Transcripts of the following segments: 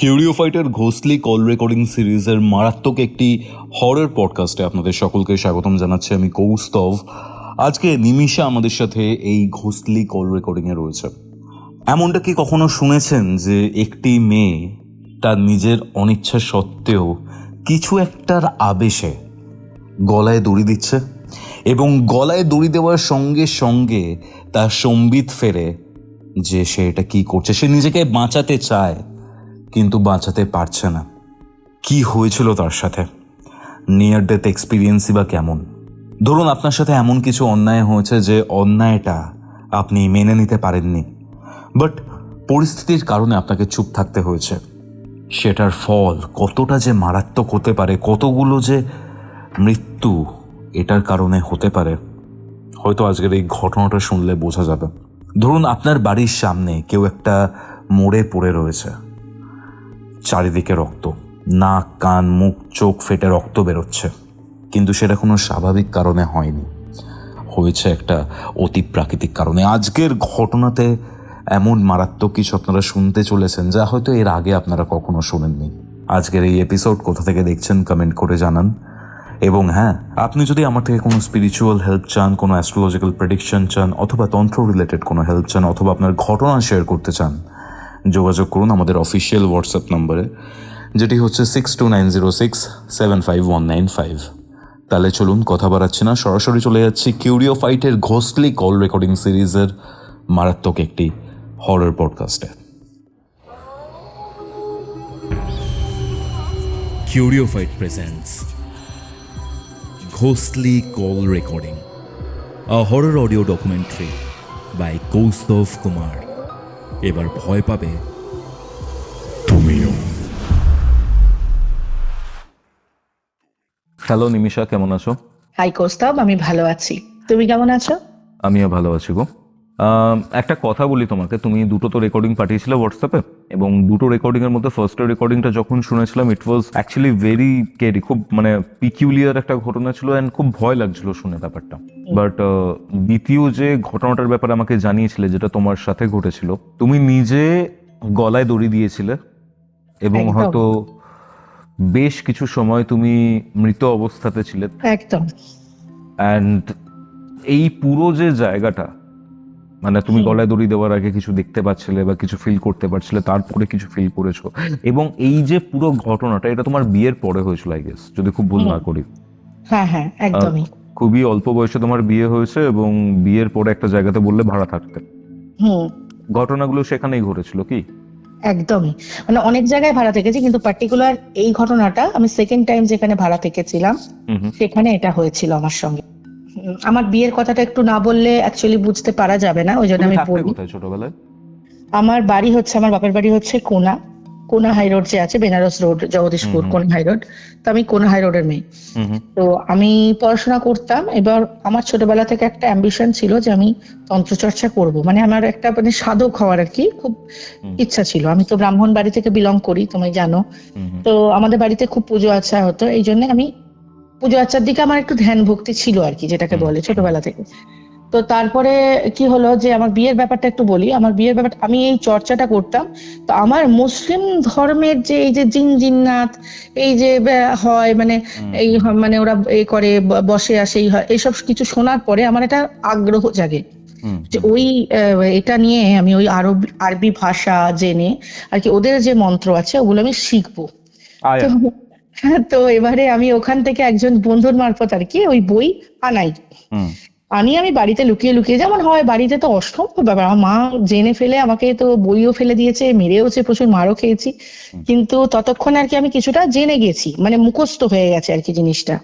কিউরিও ফাইটের ঘোস্টলি call recording সিরিজের মারাত্মক একটি হরর পডকাস্টে আপনাদের সকলকে স্বাগতম জানাচ্ছি আমি কৌস্তভ। আজকে নিমিষা আমাদের সাথে এই ঘোস্টলি কল রেকর্ডিংয়ে রয়েছে। এমনটা কি কখনো শুনেছেন যে একটি মেয়ে তার নিজের অনিচ্ছা সত্ত্বেও কিছু একটার আবেশে গলায় দড়ি দিচ্ছে এবং গলায় দড়ি দেওয়ার সঙ্গে সঙ্গে তার সম্বিত ফেরে যে সে এটা কি করছে, সে নিজেকে বাঁচাতে চায় কিন্তু বাঁচাতে পারছে না। কি হয়েছিল তার সাথে? নিয়ার ডেথ এক্সপিরিয়েন্সই বা কেমন? ধরুন আপনার সাথে এমন কিছু অন্যায় হয়েছে যে অন্যায়টা আপনি মেনে নিতে পারেননি, বাট পরিস্থিতির কারণে আপনাকে চুপ থাকতে হয়েছে। সেটার ফল কতটা যে মারাত্মক হতে পারে, কতগুলো যে মৃত্যু এটার কারণে হতে পারে, হয়তো আজকের এই ঘটনাটা শুনলে বোঝা যাবে। ধরুন আপনার বাড়ির সামনে কেউ একটা মোড়ে পড়ে রয়েছে, চারিদিকে রক্ত, নাক কান মুখ চোখ ফেটে রক্ত বেরোচ্ছে, কিন্তু সেটা কোনো স্বাভাবিক কারণে হয়নি, হয়েছে একটা অতি প্রাকৃতিক কারণে। আজকের ঘটনাতে এমন মারাত্মক কিছু আপনারা শুনতে চলেছেন যা হয়তো এর আগে আপনারা কখনো শোনেননি। আজকের এই এপিসোড কোথা থেকে দেখছেন কমেন্ট করে জানান। এবং হ্যাঁ, আপনি যদি আমার থেকে কোনো স্পিরিচুয়াল হেল্প চান, কোনো অ্যাস্ট্রোলজিক্যাল প্রেডিকশন চান, অথবা তন্ত্র রিলেটেড কোনো হেল্প চান, অথবা আপনার ঘটনা শেয়ার করতে চান, যোগাযোগ করুন আমাদের অফিসিয়াল হোয়াটসঅ্যাপ নম্বরে, যেটি হচ্ছে 6290675195। তাহলে চলুন কথা বাড়াচ্ছি না, সরাসরি চলে যাচ্ছি কিউরিও ফাইটের ঘোস্টলি কল রেকর্ডিং সিরিজের মারাত্মক একটি horror পডকাস্টে। Curio Fight presents Ghostly Call Recording, a horror audio documentary by Kaustav Kumar. এবার ভয় পাবে তুমিও। হ্যালো নিমিষা, কেমন আছো? হাই কৌস্তব, আমি ভালো আছি। তুমি কেমন আছো? আমিও ভালো আছি গো। একটা কথা বলি তোমাকে, তুমি দুটো তো রেকর্ডিং পাঠিয়েছিলে হোয়াটসঅ্যাপে, এবং দুটো রেকর্ডিং এর মধ্যে ফার্স্টের রেকর্ডিংটা যখন শুনেছিলাম ইট ওয়াজ অ্যাকচুয়ালি ভেরি কেরি, খুব মানে পিকিউলিয়ার একটা ঘটনা ছিল অ্যান্ড খুব ভয় লাগছিল শুনে ব্যাপারটা। বাট দ্বিতীয় যে ঘটনাটার ব্যাপারে আমাকে জানিয়েছিলে, যেটা তোমার সাথে ঘটেছিল, তুমি নিজে গলায় দড়ি দিয়েছিলে এবং একদম। হয়তো বেশ কিছু সময় তুমি মৃত অবস্থাতে ছিলে। একদম। অ্যান্ড এই পুরো যে জায়গাটা, মানে তুমি গলায় দড়ি দেওয়ার আগে কিছু দেখতে পাচ্ছিলে বা কিছু ফিল করতে পারছিলে, তারপরে কিছু ফিল করেছো, এবং এই যে পুরো ঘটনাটা এটা তোমার বিয়ের পরে হয়েছিল আই গেস, যদি খুব ভুল না করি। হ্যাঁ হ্যাঁ, একদমই। খুবই অল্প বয়সে তোমার বিয়ে হয়েছে এবং বিয়ের পরে একটা জায়গাতে বললে ভাড়া থাকতে। হুম, ঘটনাগুলো সেখানেই ঘটেছিল কি? একদমই। মানে অনেক জায়গায় ভাড়া থেকেছি, কিন্তু পার্টিকুলার এই ঘটনাটা আমি সেকেন্ড টাইম যেখানে ভাড়া থেকেছিলাম সেখানে এটা হয়েছিল আমার সঙ্গে। আমার বিয়ের কথাটা একটু না বললে অ্যাকচুয়ালি বুঝতে পারা যাবে না, ওই জন্য তুমি আমি থাকতে বলি। কোথায় ছোটবেলায়? আমার বাড়ি হচ্ছে, আমার বাপের বাড়ি হচ্ছে কোনা হাই রোড যে আছে, বেনারস রোড, জগদীশপুর, কোনা হাই রোড। তো আমি কোনা হাই রোডের মেয়ে। তো আমি পড়াশোনা করতাম। এবার আমার ছোটবেলা থেকে একটা অ্যাম্বিশন ছিল যে আমি তন্ত্রচর্চা করব, মানে আমার একটা মানে সাধক হওয়ার আর কি খুব ইচ্ছা ছিল। আমি তো ব্রাহ্মণ বাড়ি থেকে বিলং করি, তুমি জানো। তো আমাদের বাড়িতে খুব পুজো আচ্ছা হতো, এই জন্য আমি পুজো আচ্চার দিকে আমার একটু ধ্যান ভক্তি ছিল আর কি, যেটাকে বলে ছোটবেলা থেকে। তো তারপরে কি হলো যে আমার বিয়ের ব্যাপারটা একটু বলি। আমার বিয়ের ব্যাপারটা, আমি এই চর্চাটা করতাম। তো আমার মুসলিম ধর্মের যে এই যে জিন্নাত এই যে হয়, মানে এই মানে ওরা এই করে বসে আসে, এই হয়, এইসব কিছু শোনার পরে আমার একটা আগ্রহ জাগে যে ওই এটা নিয়ে আমি ওই আরবি ভাষা জেনে আর কি ওদের যে মন্ত্র আছে ওগুলো আমি শিখবো। তো তো এবারে আমি ওখান থেকে একজন বন্ধুর মারফত আর কি ওই বই আনি আমি বাড়িতে লুকিয়ে লুকিয়ে, যেমন হয় বাড়িতে, তো অসম্ভব ব্যাপার। আমার মা জেনে ফেলে আমাকে তো বইও ফেলে দিয়েছে, মেরেওছে, প্রচুর মারও খেয়েছি, কিন্তু ততক্ষণে আর কি আমি কিছুটা জেনে গেছি, মানে মুখস্থ হয়ে গেছে আর কি জিনিসটা।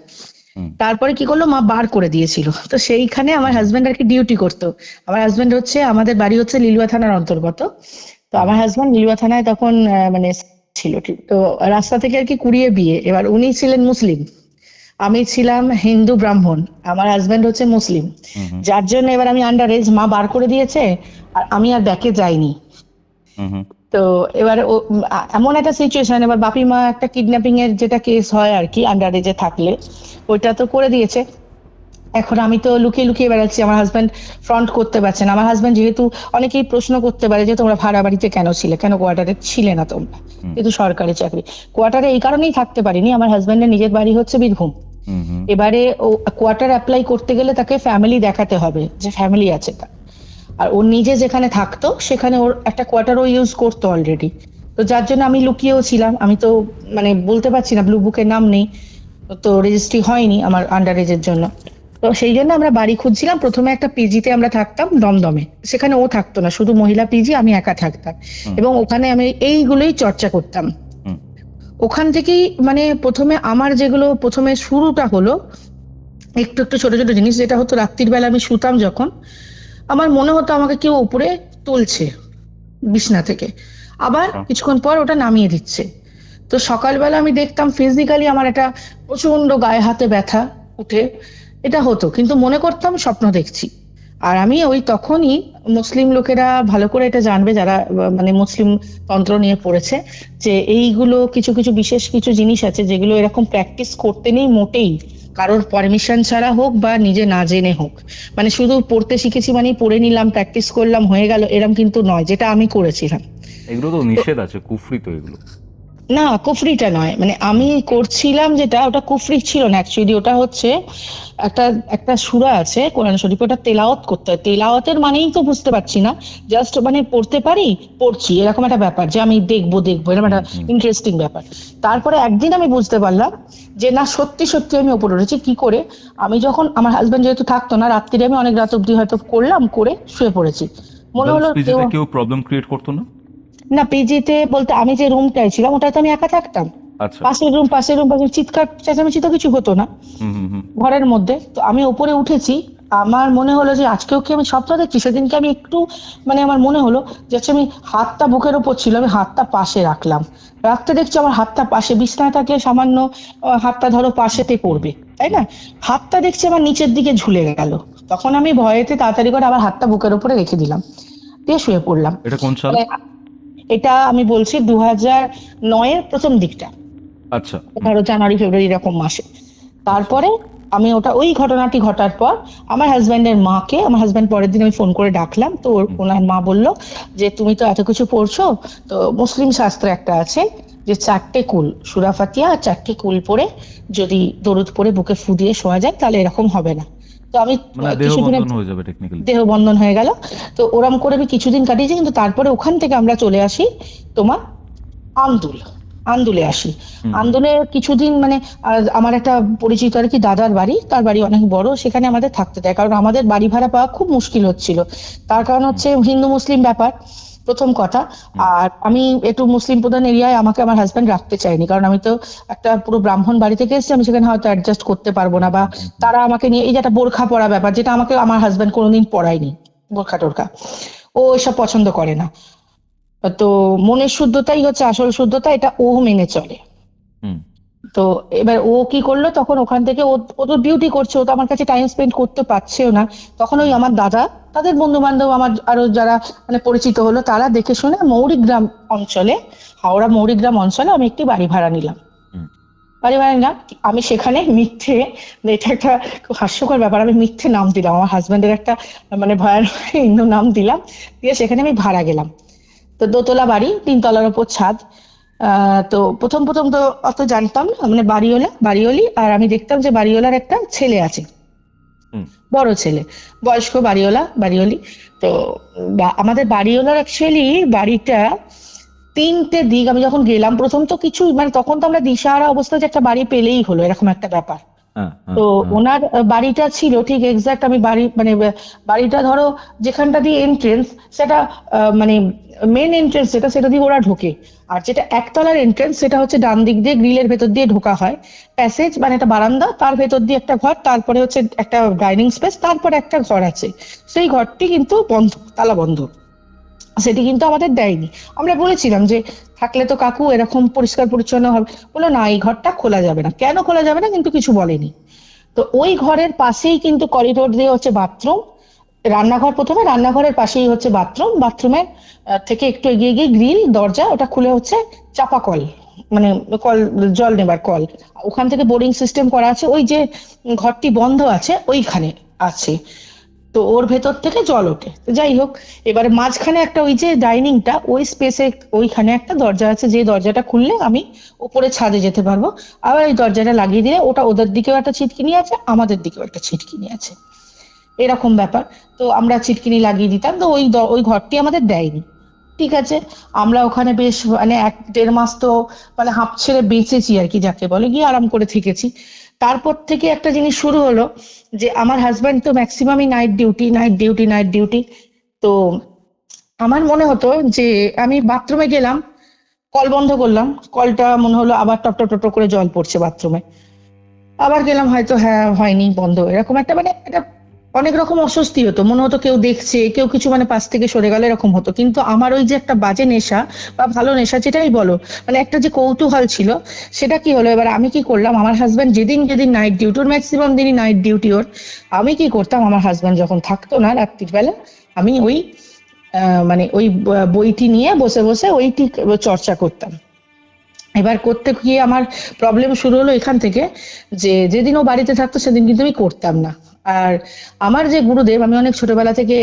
তারপরে কি করলো, মা বার করে দিয়েছিল। তো সেইখানে আমার হাজবেন্ড আর কি ডিউটি করতো। আমার হাজবেন্ড হচ্ছে, আমাদের বাড়ি হচ্ছে লিলুয়া থানার অন্তর্গত। তো আমার হাজবেন্ড লিলুয়া থানায় তখন মানে ছিল, ঠিক তো রাস্তা থেকে আর কি কুড়িয়ে বিয়ে। এবার উনি ছিলেন মুসলিম, আমি ছিলাম হিন্দু ব্রাহ্মণ, আমার হাজবেন্ড হচ্ছে মুসলিম, যার জন্য এবার আমি আন্ডার এজ, মা বার করে দিয়েছে আর আমি আর ব্যাকে যাইনি। তো এবার এমন একটা সিচুয়েশন, এবার বাপি মা একটা কিডন্যাপিং এর যেটা কেস হয় আর কি আন্ডার এজে থাকলে, ওইটা তো করে দিয়েছে। এখন আমি তো লুকিয়ে লুকিয়ে বেড়াচ্ছি, আমার হাজব্যান্ড ফ্রন্ট করতে পারছে না। আমার হাজব্যান্ড যেহেতু, অনেকেই প্রশ্ন করতে পারে যে তোমরা ভাড়া বাড়িতে কেন ছিলে, কেন কোয়ার্টারে ছিলে না তোমরা, যেহেতু সরকারি চাকরি। কোয়ার্টারে এই কারণেই থাকতে পারিনি, আমার হাজব্যান্ডের নিজের বাড়ি হচ্ছে বীরভূম। এবারে ও কোয়ার্টার অ্যাপ্লাই করতে গেলে তাকে ফ্যামিলি দেখাতে হবে যে ফ্যামিলি আছে তার, আর ও নিজে যেখানে থাকতো সেখানে ওর একটা কোয়ার্টারও ইউজ করতো অলরেডি। তো যার জন্য আমি লুকিয়েও ছিলাম, আমি তো মানে বলতে পারছি না, ব্লু বুকের নাম নেই, তো রেজিস্ট্রি হয়নি আমার আন্ডার এজের জন্য। তো সেই জন্য আমরা বাড়ি খুঁজছিলাম। প্রথমে একটা পিজিতে আমরা থাকতাম দমদমে, সেখানে ও থাকতো না, শুধু মহিলা পিজি, আমি একা থাকতাম, এবং ওখানে আমি এইগুলোই চর্চা করতাম। ওখান থেকেই মানে প্রথমে আমার যেগুলো প্রথমে শুরুটা হলো একটু একটু ছোট ছোট জিনিস, যেটা হতো রাত্রির বেলা আমি শুতাম যখন, আমার মনে হতো আমাকে কেউ উপরে তুলছে বিছনা থেকে, আবার কিছুক্ষণ পর ওটা নামিয়ে দিচ্ছে। তো সকালবেলা আমি দেখতাম ফিজিক্যালি আমার একটা প্রচন্ড গায়ে হাতে ব্যথা উঠে, এটা হতো, কিন্তু মনে করতাম স্বপ্ন দেখছি। আর আমি ওই তখনই, মুসলিম লোকেরা ভালো করে এটা জানবে যারা মানে মুসলিম তন্ত্র নিয়ে পড়েছে, যে এইগুলো কিছু কিছু বিশেষ কিছু জিনিস আছে যেগুলো এরকম প্র্যাকটিস করতে নেই মোটেই, কারোর পারমিশন ছাড়া হোক বা নিজে না জেনে হোক। মানে শুধু পড়তে শিখেছি মানে পড়ে নিলাম, প্র্যাকটিস করলাম, হয়ে গেল, এরম কিন্তু নয়, যেটা আমি করেছিলাম। এগুলো তো নিষেধ আছে, কুফরি তো এগুলো। না, কুফরিটা নয়, মানে আমি করছিলাম যেটা, ওটা কুফরি ছিল না অ্যাকচুয়ালি। ওটা হচ্ছে একটা একটা সূরা আছে কোরআন শরীফে, ওটা তেলাওয়াত করতে হয়। তেলাওয়াতের মানেই তো বুঝতে পারছি না, জাস্ট মানে পড়তে পারি, পড়ছি, এরকম একটা ব্যাপার, যে আমি দেখবো এরকম একটা ইন্টারেস্টিং ব্যাপার। তারপরে একদিন আমি বুঝতে পারলাম যে না, সত্যি সত্যি আমি ওপরে উঠেছি। কি করে? আমি যখন, আমার হাজবেন্ড যেহেতু থাকতো না, রাত্রিরে আমি অনেক রাত অব্দি হয়তো করলাম, করে শুয়ে পড়েছি, মনে হলো কেউ প্রবলেম ক্রিয়েট করতো না? না, পিজিতে বলতে আমি যে রুমটায় ছিলাম ওটাই তো আমি একা থাকতাম। আচ্ছা। পাশের রুম চিৎকার চেঁচামেচি তো কিছু হতো না ঘরের মধ্যে। তো আমি উপরে উঠেছি, আমার মনে হলো যে আজকেও কি আমি স্বপ্ন দেখছি। সেদিনকে আমি একটু মানে আমার মনে হলো যে আমি হাতটা বুকের উপর ছিল, আমি হাতটা পাশে রাখলাম, রাখতে দেখছি আমার হাতটা পাশে, বিছনায় থাকলে সামান্য হাতটা ধরো পাশেতে পড়বে, তাই না? হাতটা দেখছি আমার নিচের দিকে ঝুলে গেল। তখন আমি ভয়েতে তাড়াতাড়ি করে আবার হাতটা বুকের উপরে রেখে দিলাম, দিয়ে শুয়ে পড়লাম। এটা কোন সাল? এটা আমি বলছি 2009-এর প্রথম দিকটা। আচ্ছা। 11 জানুয়ারি ফেব্রুয়ারি এরকম মাসে। তারপরে আমি ওই ঘটনাটি ঘটার পর আমার হাজব্যান্ডের মাকে, আমার হাজব্যান্ড পরের দিন আমি ফোন করে ডাকলাম, তো ওনার মা বললো যে তুমি তো এত কিছু পড়ছো, তো মুসলিম শাস্ত্রে একটা আছে যে 4টে কুল, সূরা ফাতিহা আর 4টে কুল পড়ে যদি দরুদ পড়ে বুকে ফু দিয়ে শোয়া যায় তাহলে এরকম হবে না। তো আমি দেহ বন্ধন হয়ে গেল। তো ওরম করে আমি কিছুদিন কাটিয়েছি, কিন্তু তারপরে ওখান থেকে আমরা চলে আসি তোমার আন্দুলে আসি। আন্দুলে কিছুদিন মানে আমার একটা পরিচিত আর কি দাদার বাড়ি, তার বাড়ি অনেক বড়, সেখানে আমাদের থাকতে দেয়, কারণ আমাদের বাড়ি ভাড়া পাওয়া খুব মুশকিল হচ্ছিল। তার কারণ হচ্ছে হিন্দু মুসলিম ব্যাপার প্রথম কথা, আর আমি একটু মুসলিম প্রধান এরিয়ায় আমাকে আমার হাজব্যান্ড রাখতে চাইনি, কারণ আমি তো একটা পুরো ব্রাহ্মণ বাড়ি থেকে এসেছি, আমি সেখানে হয়তো অ্যাডজাস্ট করতে পারবো না, বা তারা আমাকে নিয়ে এই যে একটা বোরখা পরা ব্যাপার, যেটা আমাকে আমার হাজব্যান্ড কোনোদিন পরায়নি, বোরখা টোরখা ও এসব পছন্দ করে না। তো মনের শুদ্ধতাই হচ্ছে আসল শুদ্ধতা, এটা ও মেনে চলে। তো এবার ও কি করলো, তখন ওখান থেকে ও তো ডিউটি করছে, ও তো আমার কাছে টাইম স্পেন্ড করতে পারছেও না। তখন ওই আমার দাদা, তাদের বন্ধু বান্ধব, আমার আরো যারা মানে পরিচিত হলো, তারা দেখে শুনে মৌরিগ্রাম অঞ্চলে, হাওড়া মৌরিগ্রাম অঞ্চলে আমি একটি বাড়ি ভাড়া নিলাম। আমি সেখানে মিথ্যে, এটা একটা খুব হাস্যকর ব্যাপার, আমি মিথ্যে নাম দিলাম, আমার হাজবেন্ডের একটা মানে ভয়ানক হিন্দু নাম দিলাম, দিয়ে সেখানে আমি ভাড়া গেলাম। তো দোতলা বাড়ি, 3 তলার উপর ছাদ। তো প্রথম তো অত জানতাম না, মানে বাড়িওয়ালি, আর আমি দেখতাম যে বাড়িওয়ালার একটা ছেলে আছে, বড় ছেলে, বয়স্ক বাড়িওয়ালি। তো আমাদের বাড়িওয়ালার অ্যাকচুয়ালি বাড়িটা 3টে দিক। আমি যখন গেলাম প্রথম তো কিছু মানে তখন তো আমরা দিশাহারা অবস্থায় যে একটা বাড়ি পেলেই হলো এরকম একটা ব্যাপার। তো ওনার বাড়িটা ছিল ঠিক এক্সাক্ট, আমি বাড়িটা ধরো যেখানটা দিয়ে এন্ট্রেন্স, সেটা মানে মেন এন্ট্রেন্স সেটা দিয়ে ওরা ঢোকে, আর যেটা একতলার এন্ট্রেন্স সেটা হচ্ছে ডান দিক দিয়ে গ্রিলের ভেতর দিয়ে ঢোকা হয়, প্যাসেজ মানে একটা বারান্দা, তার ভেতর দিয়ে একটা ঘর, তারপরে হচ্ছে একটা ডাইনিং স্পেস, তারপরে একটা ঘর আছে। সেই ঘরটি কিন্তু বন্ধ, তালা বন্ধ, সেটি কিন্তু আমাদের দেয়নি। আমরা বলেছিলাম যে থাকলে তো কাকু এরকম পরিষ্কার পরিচ্ছন্ন হবে, বললো না এই ঘরটা খোলা যাবে না। কেন খোলা যাবে না কিন্তু কিছু বলেনি। তো ওই ঘরের পাশেই কিন্তু করিডোর দিয়ে হচ্ছে বাথরুম, রান্নাঘর, প্রথমে রান্নাঘরের পাশেই হচ্ছে বাথরুমের থেকে একটু এগিয়ে গিয়ে গ্রিল দরজা, ওটা খুলে হচ্ছে চাপাকল, মানে কল, জল নেবার কল, ওখান থেকে বোরিং সিস্টেম করা আছে, ওই যে ঘরটি বন্ধ আছে ওইখানে আছে। তো ওর ভেতর থেকে জল ওঠে। তো যাই হোক, এবারে মাঝখানে একটা ওই যে ডাইনিংটা, ওই স্পেসে ওইখানে একটা দরজা আছে, যে দরজাটা খুললে আমি উপরে ছাদে যেতে পারবো। আবার এই দরজাটা লাগিয়ে দিলে ওটা ওদের দিকেও একটা ছিটকিনি আছে, আমাদের দিকেও একটা ছিটকিনি আছে, এরকম ব্যাপার। তো আমরা ছিটকিনি লাগিয়ে দিতাম, তো ওই ঘরটি আমাদের দেয়নি। ঠিক আছে, আমরা ওখানে বেশ মানে 1-1.5 মাস তো মানে হাঁপ ছেড়ে বেঁচেছি আর কি, যাকে বলে, গিয়ে আরাম করে থেকেছি। তারপর থেকে একটা জিনিস শুরু হলো যে আমার হাজব্যান্ড তো ম্যাক্সিমামই নাইট ডিউটি। তো আমার মনে হতো যে আমি বাথরুমে গেলাম, কল বন্ধ করলাম, কলটা মনে হলো আবার টপ টপ টপ টপ করে জল পড়ছে বাথরুমে, আবার গেলাম, হয়তো হ্যাঁ হয়নি, বন্ধ, এরকম একটা মানে একটা অনেক রকম অস্বস্তি হতো, মনে হতো কেউ দেখছে, কেউ কিছু মানে পাশ থেকে সরে গেল, এরকম হতো। কিন্তু আমার ওই যে একটা বাজে নেশা বা ভালো নেশা যেটাই বলো, মানে একটা যে কৌতূহল ছিল, সেটা কি হলো, এবার আমি কি করলাম, আমার হাজব্যান্ড যেদিন যেদিন নাইট ডিউটি, ওর ম্যাক্সিমাম দিনই নাইট ডিউটি ওর, আমি কি করতাম, আমার হাজব্যান্ড যখন থাকতো না রাত্রির বেলা, আমি ওই মানে ওই বইটি নিয়ে বসে বসে ওইটি চর্চা করতাম। এবার করতে গিয়ে আমার প্রবলেম শুরু হলো এখান থেকে, যে যেদিন ও বাড়িতে থাকতো সেদিন কিন্তু আমি করতাম না। আর আমার যে গুরুদেব, আমি অনেক ছোটবেলা থেকে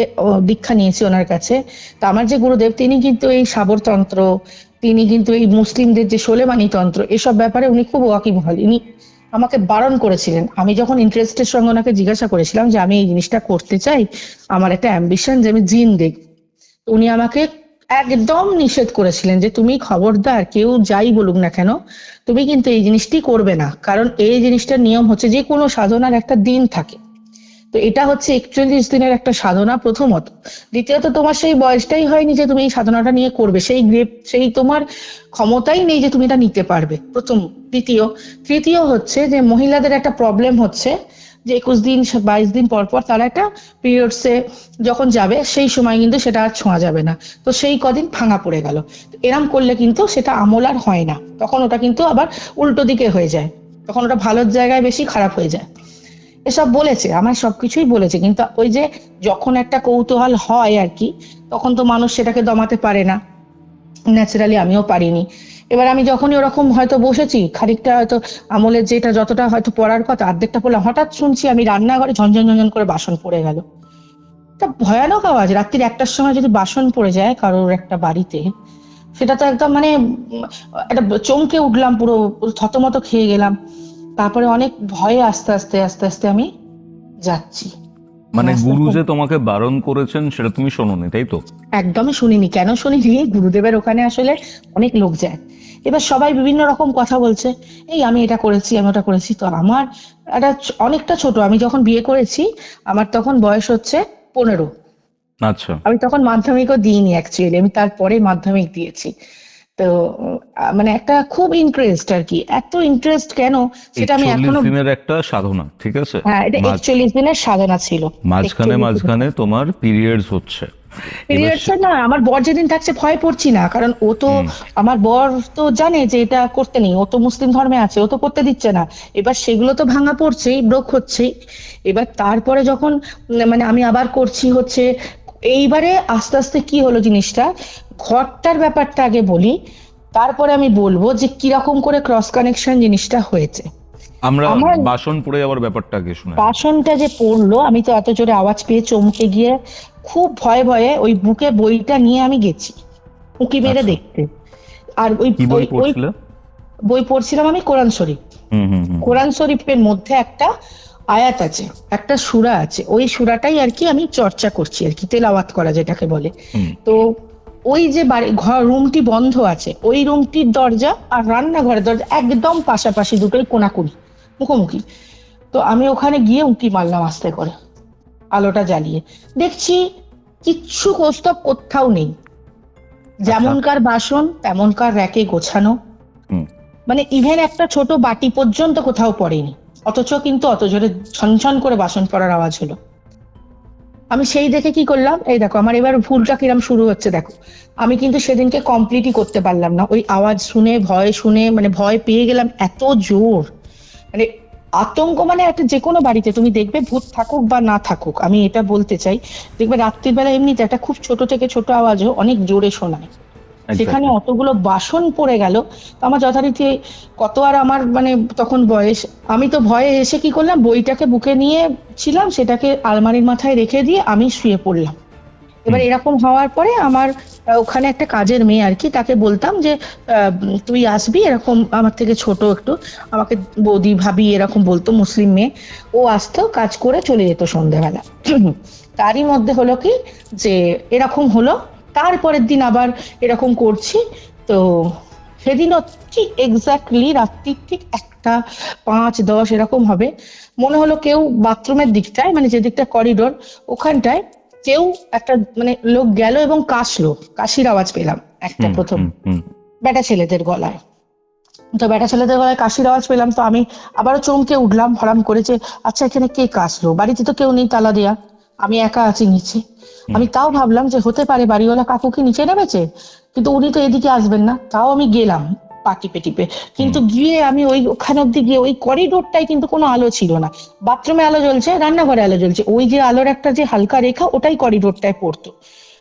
দীক্ষা নিয়েছি ওনার কাছে, তো আমার যে গুরুদেব তিনি কিন্তু এই সাবরতন্ত্র, তিনি কিন্তু এই মুসলিমদের যে সোলেমানি তন্ত্র, এসব ব্যাপারে উনি খুব ওয়াকিবহাল। ইনি আমাকে বারণ করেছিলেন। আমি যখন ইন্টারেস্টের সঙ্গে ওনাকে জিজ্ঞাসা করেছিলাম যে আমি এই জিনিসটা করতে চাই, আমার একটা অ্যাম্বিশন যে আমি জিন দেখব, উনি আমাকে একদম নিষেধ করেছিলেন যে তুমি খবরদার, কেউ যাই বলুক না কেন, তুমি কিন্তু এই জিনিসটি করবে না, কারণ এই জিনিসটার নিয়ম হচ্ছে যে কোনো সাধনার একটা দিন থাকে। তো এটা হচ্ছে 41 দিনের একটা সাধনা প্রথমত। দ্বিতীয়ত তোমার সেই বয়সটাই হয়নি যে তুমি এই সাধনাটা নিয়ে করবে, সেই তোমার ক্ষমতাই নেই যে তুমি এটা নিতে পারবে, প্রথম। তৃতীয় হচ্ছে যে মহিলাদের একটা প্রবলেম হচ্ছে যে 21 দিন 22 দিন পর পর তারা একটা পিরিয়ডসে যখন যাবে, সেই সময় কিন্তু সেটা আর ছোঁয়া যাবে না। তো সেই কদিন ভাঙা পড়ে গেল, এরম করলে কিন্তু সেটা আমল আর হয় না, তখন ওটা কিন্তু আবার উল্টো দিকে হয়ে যায়, তখন ওটা ভালোর জায়গায় বেশি খারাপ হয়ে যায়। এসব বলেছে, আমার সবকিছুই বলেছে, কিন্তু ওই যে যখন একটা কৌতূহল হয় আর কি, তখন তো মানুষ সেটাকে দমাতে পারে না, ন্যাচারালি আমিও পারিনি। এবার আমি যখনই ওরকম হয়তো বসেছি খানিকটা, হয়তো আমলের যেটা যতটা হয়তো পড়ার কথা অর্ধেকটা পড়লাম, হঠাৎ শুনছি আমি রান্নাঘরে ঝনঝন ঝনঝন করে বাসন পড়ে গেল। একটা ভয়ানক আওয়াজ, রাত্রির 1টার সময় যদি বাসন পড়ে যায় কারোর একটা বাড়িতে, সেটা তো একদম মানে একটা চমকে উঠলাম, পুরো থতমত খেয়ে গেলাম। তারপরে অনেক ভয়ে আস্তে আস্তে আস্তে আস্তে আমি যাচ্ছি। মানে আস্তে গুরু আস্তে যে তোমাকে বারণ করেছেন সেটা তুমি শোনোনি, তাই তো? একদমই শুনিনি। কেন শুনিনি? গুরুদেবের ওখানে আসলে অনেক লোক যায়, এবার সবাই বিভিন্ন রকম কথা বলছে, এই আমি এটা করেছি, আমি ওটা করেছি। তো আমার একটা অনেকটা ছোট, আমি যখন বিয়ে করেছি আমার তখন বয়স হচ্ছে 15। আচ্ছা, আমি তখন মাধ্যমিকও দিইনি অ্যাকচুয়ালি, আমি তারপরে মাধ্যমিক দিয়েছি। তো মানে একটা খুব ইন্টারেস্ট আর কি, এত ইন্টারেস্ট কেন সেটা আমি 41 এখনো। দিনের একটা সাধনা, ঠিক আছে? হ্যাঁ, এটা 41 দিনের সাধনা ছিল। মাঝখানে 41 মাঝখানে তোমার পিরিয়ডস হচ্ছে। এবার পিরিয়ডস না, আমার বর যেদিন থাকছে ভয় পড়ছি না, কারণ ও তো, আমার বর তো জানে যে এটা করতে নেই, ও তো মুসলিম ধর্মে আছে, ও তো করতে দিচ্ছে না। এবার সেগুলো তো ভাঙা পড়ছেই, ব্রোক হচ্ছেই। এবার তারপরে যখন মানে আমি আবার করছি হচ্ছে, এইবারে আস্তে আস্তে কি হলো জিনিসটা, ঘরটার ব্যাপারটা আগে বলি, তারপরে আমি বলবো যে কিরকম করে ক্রস কানেকশন জিনিসটা হয়েছে। আমরা আমার বাসন পড়ে যাওয়ার ব্যাপারটা আগে শুনে। বাসনটা যে পড়লো, আমি তো এত জোরে আওয়াজ পেয়ে চমকে গিয়ে খুব ভয়ে ভয়ে ওই বুকে বইটা নিয়ে আমি গেছি উঁকি মেরে আচ্ছা। দেখতে। আর ওই কি বই ওই ওই পড়ছিলে? বই পড়ছিলাম আমি কোরআন শরীফ। হুম হুম হুম। কোরআন শরীফের মধ্যে একটা আয়াত আছে, একটা সূরা আছে, ওই সূরাটাই আর কি আমি চর্চা করছি আর কি, তেলাওয়াত করা যেটাকে বলে। হুম। তো ওই যে বাড়ি ঘর রুমটি বন্ধ আছে, ওই রুমটির দরজা আর রান্নাঘরের দরজা একদম পাশাপাশি, দুটোই কোনাকুনি, মুখোমুখি। তো আমি ওখানে গিয়ে উঁকি মারলাম আস্তে করে, আলোটা জ্বালিয়ে দেখছি কিচ্ছু কৌস্তব কোথাও নেই, যেমনকার বাসন তেমনকার র্যাকে গোছানো, হুম। মানে ইভেন একটা ছোট বাটি পর্যন্ত কোথাও পড়েনি, অথচ কিন্তু অত জোরে ছনছন করে বাসন পড়ার আওয়াজ হলো। আমি সেই দেখে কি করলাম, এই দেখো আমার এবার ভুলটা কিরম শুরু হচ্ছে দেখো, আমি কিন্তু সেদিনকে কমপ্লিটই করতে পারলাম না, ওই আওয়াজ শুনে ভয় শুনে মানে ভয় পেয়ে গেলাম এত জোর, মানে আতঙ্ক। মানে একটা যে কোনো বাড়িতে তুমি দেখবে ভূত থাকুক বা না থাকুক, আমি এটা বলতে চাই, দেখবে রাত্রির বেলা এমনিতে একটা খুব ছোট থেকে ছোট আওয়াজও অনেক জোরে শোনায়। সেখানে অতগুলো বাসন পড়ে গেল। তো আমার যথারীতি কত আর আমার মানে তখন বয়স, আমি তো ভয়ে এসে কি করলাম, বইটাকে বুকে নিয়ে ছিলাম, সেটাকে আলমারির মাথায় রেখে দিয়ে আমি শুয়ে পড়লাম। এবার এরকম হওয়ার পরে আমার ওখানে একটা কাজের মেয়ে আর কি, তাকে বলতাম যে তুই আসবি, এরকম আমার থেকে ছোট একটু, আমাকে বৌদি ভাবি এরকম বলতো, মুসলিম মেয়ে। ও আসতো, কাজ করে চলে যেত সন্ধ্যেবেলা। তারই মধ্যে হলো কি যে এরকম হলো, তারপরের দিন আবার এরকম করছি। তো সেদিনও ঠিক এক্স্যাক্টলি রাত্রি ঠিক 1:05-10 এরকম হবে, মনে হলো কেউ বাথরুমের দিকটায়, মানে যে দিকটা করিডোর ওখানটায় কেউ একটা মানে লোক গেল এবং কাশলো, কাশির আওয়াজ পেলাম একটা প্রথম, বেটা ছেলেদের গলায়। তো বেটা ছেলেদের গলায় কাশির আওয়াজ পেলাম, তো আমি আবারও চমকে উঠলাম হঠাৎ করে যে আচ্ছা এখানে কে কাশলো, বাড়িতে তো কেউ নেই, তালা দেয়া, আমি একা আছি নিচে। আমি তাও ভাবলাম যে হতে পারে বাড়িওয়ালা কাকু কি নিচে নেমেছে, কিন্তু উনি তো এদিকে আসবেন না। তাও আমি গেলাম পা টিপে টিপে, কিন্তু গিয়ে আমি ওখানে অব্দি গিয়ে ওই করিডোরটায় কিন্তু কোনো আলো ছিল না। বাথরুমে আলো জ্বলছে, রান্নাঘরে আলো জ্বলছে, ওই যে আলোর একটা যে হালকা রেখা ওটাই করিডোরটায় পড়তো।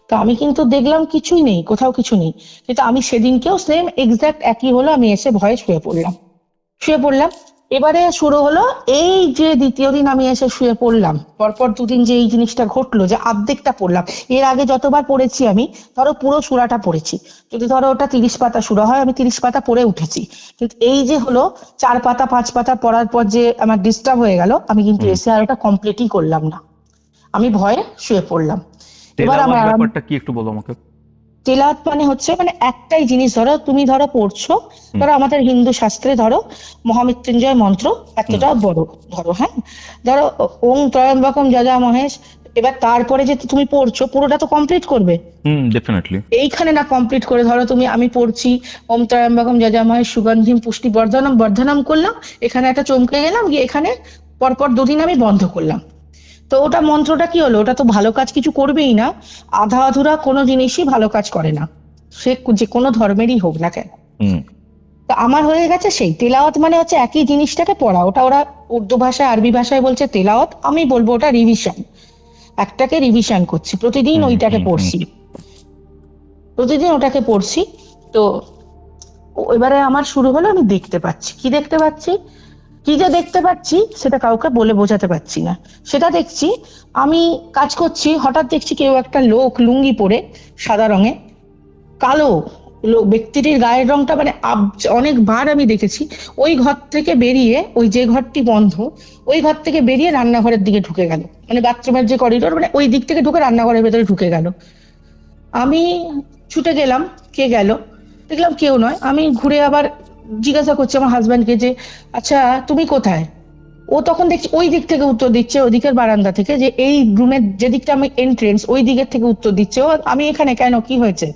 তো আমি কিন্তু দেখলাম কিছুই নেই, কোথাও কিছু নেই। কিন্তু আমি সেদিনকেও সেম এক্সাক্ট একই হলো, আমি এসে ভয়ে শুয়ে পড়লাম। এবারে শুরু হলো এই যে দ্বিতীয় দিন আমি এসে শুয়ে পড়লাম, পরপর দুদিন যে এই জিনিসটা ঘটলো, যে অর্ধেকটা পড়লাম। এর আগে যতবার পড়েছি আমি, ধরো পুরো সূরাটা পড়েছি, যদি ধরো ওটা 30 পাতা সূরা হয়, আমি 30 পাতা পড়ে উঠেছি। কিন্তু এই যে হলো 4 পাতা 5 পাতা পড়ার পর যে আমার ডিস্টার্ব হয়ে গেল, আমি কিন্তু এসে আর ওটা কমপ্লিটই করলাম না, আমি ভয়ে শুয়ে পড়লাম। এবার আমার ব্যাপারটা কি একটু বলো আমাকে। তেলাওয়াত মানে হচ্ছে মানে একটাই জিনিস, ধরো তুমি ধরো পড়ছো, ধরো আমাদের হিন্দু শাস্ত্রে ধরো মহামৃত্যুঞ্জয় মন্ত্র এতটা বড়, ধরো হ্যাঁ, ধরো ওং ত্রয়ম্বকম যজামহে, এবার তারপরে যে তুমি পড়ছো পুরোটা তো কমপ্লিট করবে। ডেফিনেটলি। এইখানে না কমপ্লিট করে ধরো তুমি, আমি পড়ছি ওম ত্রয়ম্বকম যজামহে সুগন্ধিম পুষ্টি বর্ধনম বর্ধনম করলাম, এখানে একটা চমকে গেলাম, গিয়ে এখানে পরপর দুদিন আমি বন্ধ করলাম। তো ওটা মন্ত্রটা কি হলো, ওটা তো ভালো কাজ কিছু করবেই না, আধা আধুরা কোনো জিনিসই ভালো কাজ করে না, সে যে কোনো ধর্মেরই হোক না কেন। তো আমার হয়ে গেছে সেই তেলাওয়াত মানে হচ্ছে একই জিনিসটাকে পড়া, ওটা ওরা উর্দু ভাষায় আরবি ভাষায় বলছে তেলাওয়াত, আমি বলবো ওটা রিভিশন, একটাকে রিভিশন করছি, প্রতিদিন ওইটাকে পড়ছি, প্রতিদিন ওটাকে পড়ছি। তো এবারে আমার শুরু হলো, আমি দেখতে পাচ্ছি, কি যে দেখতে পাচ্ছি সেটা কাউকে বলে বোঝাতে পারছি না। সেটা দেখছি, আমি কাজ করছি, হঠাৎ দেখছি কেউ একটা লোক লুঙ্গি পরে সাদা রঙে, কালো ব্যক্তিটির গায়ের রংটা মানে অনেকবার আমি দেখেছি, ওই ঘর থেকে বেরিয়ে, ওই যে ঘরটি বন্ধ, ওই ঘর থেকে বেরিয়ে রান্নাঘরের দিকে ঢুকে গেল, মানে বাথরুমের যে করিডোর, মানে ওই দিক থেকে ঢুকে রান্নাঘরের ভেতরে ঢুকে গেল। আমি ছুটে গেলাম, কে গেল, দেখলাম কেউ নয়। আমি ঘুরে আবার জিজ্ঞাসা করছি আমার হাজব্যান্ডকে যে আচ্ছা তুমি কোথায়। ও তখন দেখছি ওই দিক থেকে উত্তর দিচ্ছে, ওদিকের বারান্দা থেকে, যে এই রুমের যেদিকটা আমি এন্ট্রেন্স ওই দিকের থেকে উত্তর দিচ্ছে। ও আমি এখানে কেন, কি হয়েছে?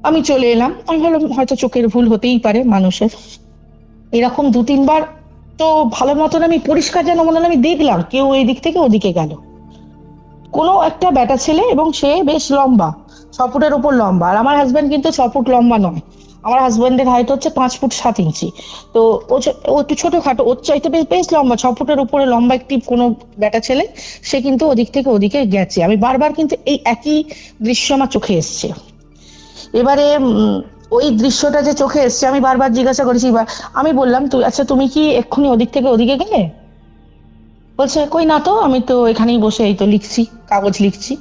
আমি চলে এলাম, আমি ভাবলাম হয়তো চোখের ভুল হতেই পারে মানুষের। এরকম 2-3 বার তো ভালো মতন আমি পরিষ্কার যেন মনে হলো আমি দেখলাম কেউ এই দিক থেকে ওদিকে গেল, কোনো একটা বেটা ছেলে, এবং সে বেশ লম্বা, 6 ফুটের উপর লম্বা। আর আমার হাজবেন্ড কিন্তু 6 ফুট লম্বা নয়, আমার হাজবেন্ডের হাইট হচ্ছে 5 ফুট 7 ইঞ্চি। তো ও একটু ছোটখাটো, ওর চাইতে বেশ লম্বা, 6 ফুটের উপরে লম্বা একটি কোনো বেটা ছেলে, সে কিন্তু ওদিক থেকে ওদিকে গেছে। আমি বারবার কিন্তু এই একই দৃশ্য আমার চোখে এসছে। এবারে ওই দৃশ্যটা যে চোখে এসছে, আমি বারবার জিজ্ঞাসা করেছি, আমি বললাম আচ্ছা তুমি কি এক্ষুনি ওদিক থেকে ওদিকে গেলে? বলছে কই না তো, আমি তো এখানেই বসে এই তো লিখছি, কাগজ লিখছি।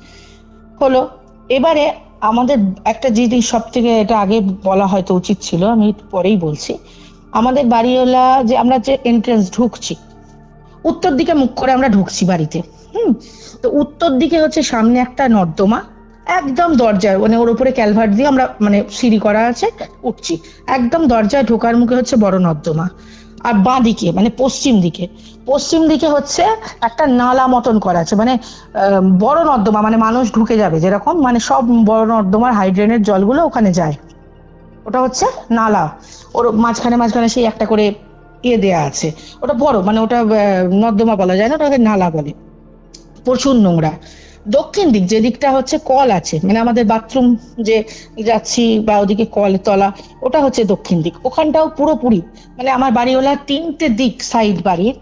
হলো, এবারে আমাদের একটা জিনিস সব থেকে, এটা আগে বলা হয়তো উচিত ছিল, আমি পরেই বলছি। আমাদের বাড়িওয়ালা যে আমরা যে এন্ট্রেন্স ঢুকছি, উত্তর দিকে মুখ করে আমরা ঢুকছি বাড়িতে। তো উত্তর দিকে হচ্ছে সামনে একটা নর্দমা, একদম দরজায়, মানে ওর উপরে ক্যালভার্ট দিয়ে আমরা মানে সিঁড়ি করা আছে, উঠছি, একদম দরজায় ঢোকার মুখে হচ্ছে বড় নর্দমা। আর বাঁ দিকে মানে পশ্চিম দিকে হচ্ছে একটা নালা মতন করা আছে, মানে বড় নর্দমা, মানে মানুষ ঢুকে যাবে যেরকম, মানে সব বড় নর্দমার হাইড্রেনের জলগুলো ওখানে যায়, ওটা হচ্ছে নালা। ওর মাঝখানে সেই একটা করে দেয়া আছে, ওটা বড়, মানে ওটা নর্দমা বলা যায় না, ওটাকে নালা বলে। প্রচুর নোংরা। দক্ষিণ দিক যে দিকটা হচ্ছে কল আছে, মানে আমাদের বাথরুম যে যাচ্ছি বা ওদিকে কল তলা, ওটা হচ্ছে দক্ষিণ দিক। ওখানটাও পুরোপুরি মানে আমার বাড়িওয়ালার 3টে দিক সাইড বাড়ির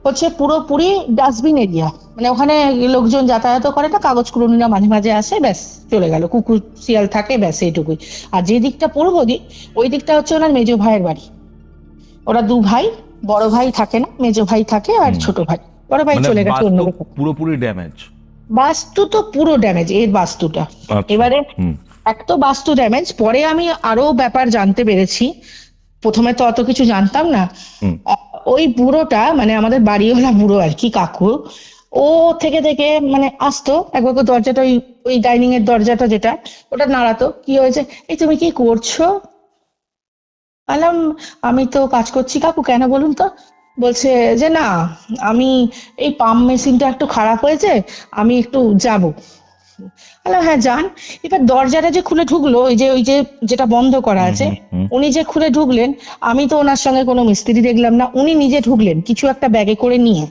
হচ্ছে পুরোপুরি ডাস্টবিন এরিয়া, মানে ওখানে লোকজন যাতায়াত করে না, কাগজ কুড়ুনিরা মাঝে মাঝে আসে, ব্যাস চলে গেল, কুকুর শিয়াল থাকে, ব্যাস এইটুকুই। আর যে দিকটা পূর্ব দিক, ওই দিকটা হচ্ছে ওনার মেজো ভাইয়ের বাড়ি। ওরা দু ভাই, বড় ভাই থাকে না, মেজো ভাই থাকে আর ছোট ভাই। বড় ভাই মানে চলে গেছে অন্য বাস্তু কোথাও। পুরোপুরি ড্যামেজ। বাস্তু তো পুরো ড্যামেজ, এর বাস্তুটা। এবারে এক তো বাস্তু ড্যামেজ, পরে আমি আরো ব্যাপার জানতে পেরেছি, প্রথমে তো অত কিছু জানতাম না। ওই বুড়োটা, মানে আমাদের বাড়িওয়ালা বুড়ো আর কি, কাকু, ও থেকে থেকে মানে আসতো একবার করে দরজাটা, ওই ওই ডাইনিং এর দরজাটা যেটা, ওটা নাড়াতো, কি হয়েছে, এই তুমি কি করছো? বললাম আমি তো কাজ করছি কাকু, কেন বলুন তো? বলছে যে না, আমি এই পাম্প মেশিনটা একটু খারাপ হয়েছে, আমি একটু যাব। বললাম হ্যাঁ যান। এবার দরজাটা যে খুলে ঢুকলো, ওই যে যেটা বন্ধ করা আছে, উনি যে খুলে ঢুকলেন, আমি তো ওনার সঙ্গে কোনো মিস্ত্রি দেখলাম না, উনি নিজে ঢুকলেন কিছু একটা ব্যাগে করে নিয়ে।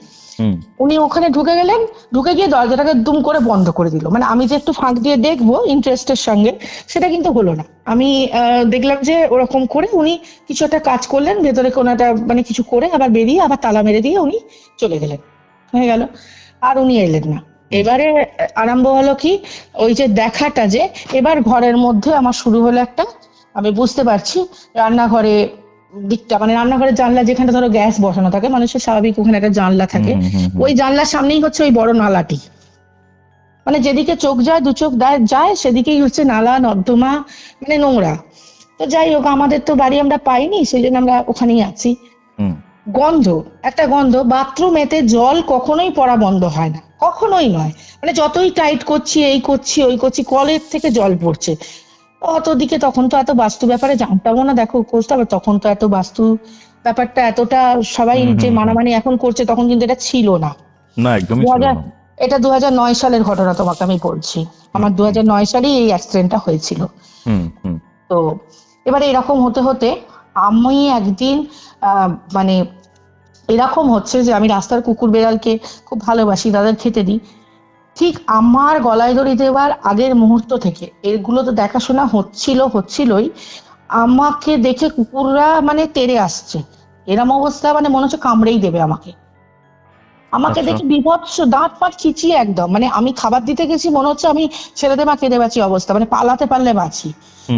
উনি ওখানে ঢুকে গেলেন, ঢুকে গিয়ে দরজাটাকে দুম করে বন্ধ করে দিল। মানে আমি যে একটু ফাঁক দিয়ে দেখবো ইন্টারেস্টের সঙ্গে, সেটা কিন্তু হলো না। আমি দেখলাম যে ওরকম করে উনি কিছু একটা কাজ করলেন, ভেতরে কোনো একটা মানে কিছু করে আবার বেরিয়ে আবার তালা মেরে দিয়ে উনি চলে গেলেন, হয়ে গেল। আর উনি এলেন না। এবারে আরম্ভ হলো কি, ওই যে দেখাটা, যে এবার ঘরের মধ্যে আমার শুরু হলো একটা, আমি বুঝতে পারছি রান্নাঘরে দিকটা, মানে রান্নাঘরের জানলা, যেখানে ধরো গ্যাস বসানো থাকে, মানুষের স্বাভাবিক ওখানে একটা জানলা থাকে, ওই জানলার সামনেই হচ্ছে ওই বড় নালাটি। মানে যেদিকে চোখ যায়, দু চোখ যায়, সেদিকেই হচ্ছে নালা নর্দমা, মানে নোংরা। তো যাই হোক, আমাদের তো বাড়ি আমরা পাইনি, সেই জন্য আমরা ওখানেই আছি। গন্ধ, একটা গন্ধ, বাথরুমেতে জল কখনোই পড়া বন্ধ হয় না, কখনোই নয়। মানে যতই টাইট করছি, এই করছি ওই করছি, কলের থেকে জল পড়ছে। অত দিকে তখন তো এত বাস্তু ব্যাপারে জানতামও না, দেখো কোর্সটা, তখন তো এত বাস্তু ব্যাপারটা এতটা সবাই যে মানামানি এখন করছে, তখন কিন্তু এটা ছিল না। না, একদমই ছিল না। এটা 2009 সালের ঘটনা তোমাকে আমি বলছি। আমার 2009 সালেই এই অ্যাক্সিডেন্টটা হয়েছিল। তো এবারে এরকম হতে হতে আমি একদিন মানে এরকম হচ্ছে যে আমি রাস্তার কুকুর বেড়ালকে খুব ভালোবাসি, তাদের খেতে দিই। ঠিক আমার গলায় দড়ি দেওয়ার আগের মুহূর্ত থেকে এগুলো তো দেখাশোনা হচ্ছিলই, আমাকে দেখে কুকুররা মানে তেড়ে আসছে, এরম অবস্থা, মানে মনে হচ্ছে কামড়েই দেবে আমাকে। দেখে বিভৎস, দাঁত পাট খিচিয়ে একদম, মানে আমি খাবার দিতে গেছি, মনে হচ্ছে আমি ছেলেদের মা কেঁদে বাঁচি অবস্থা, মানে পালাতে পারলে বাঁচি।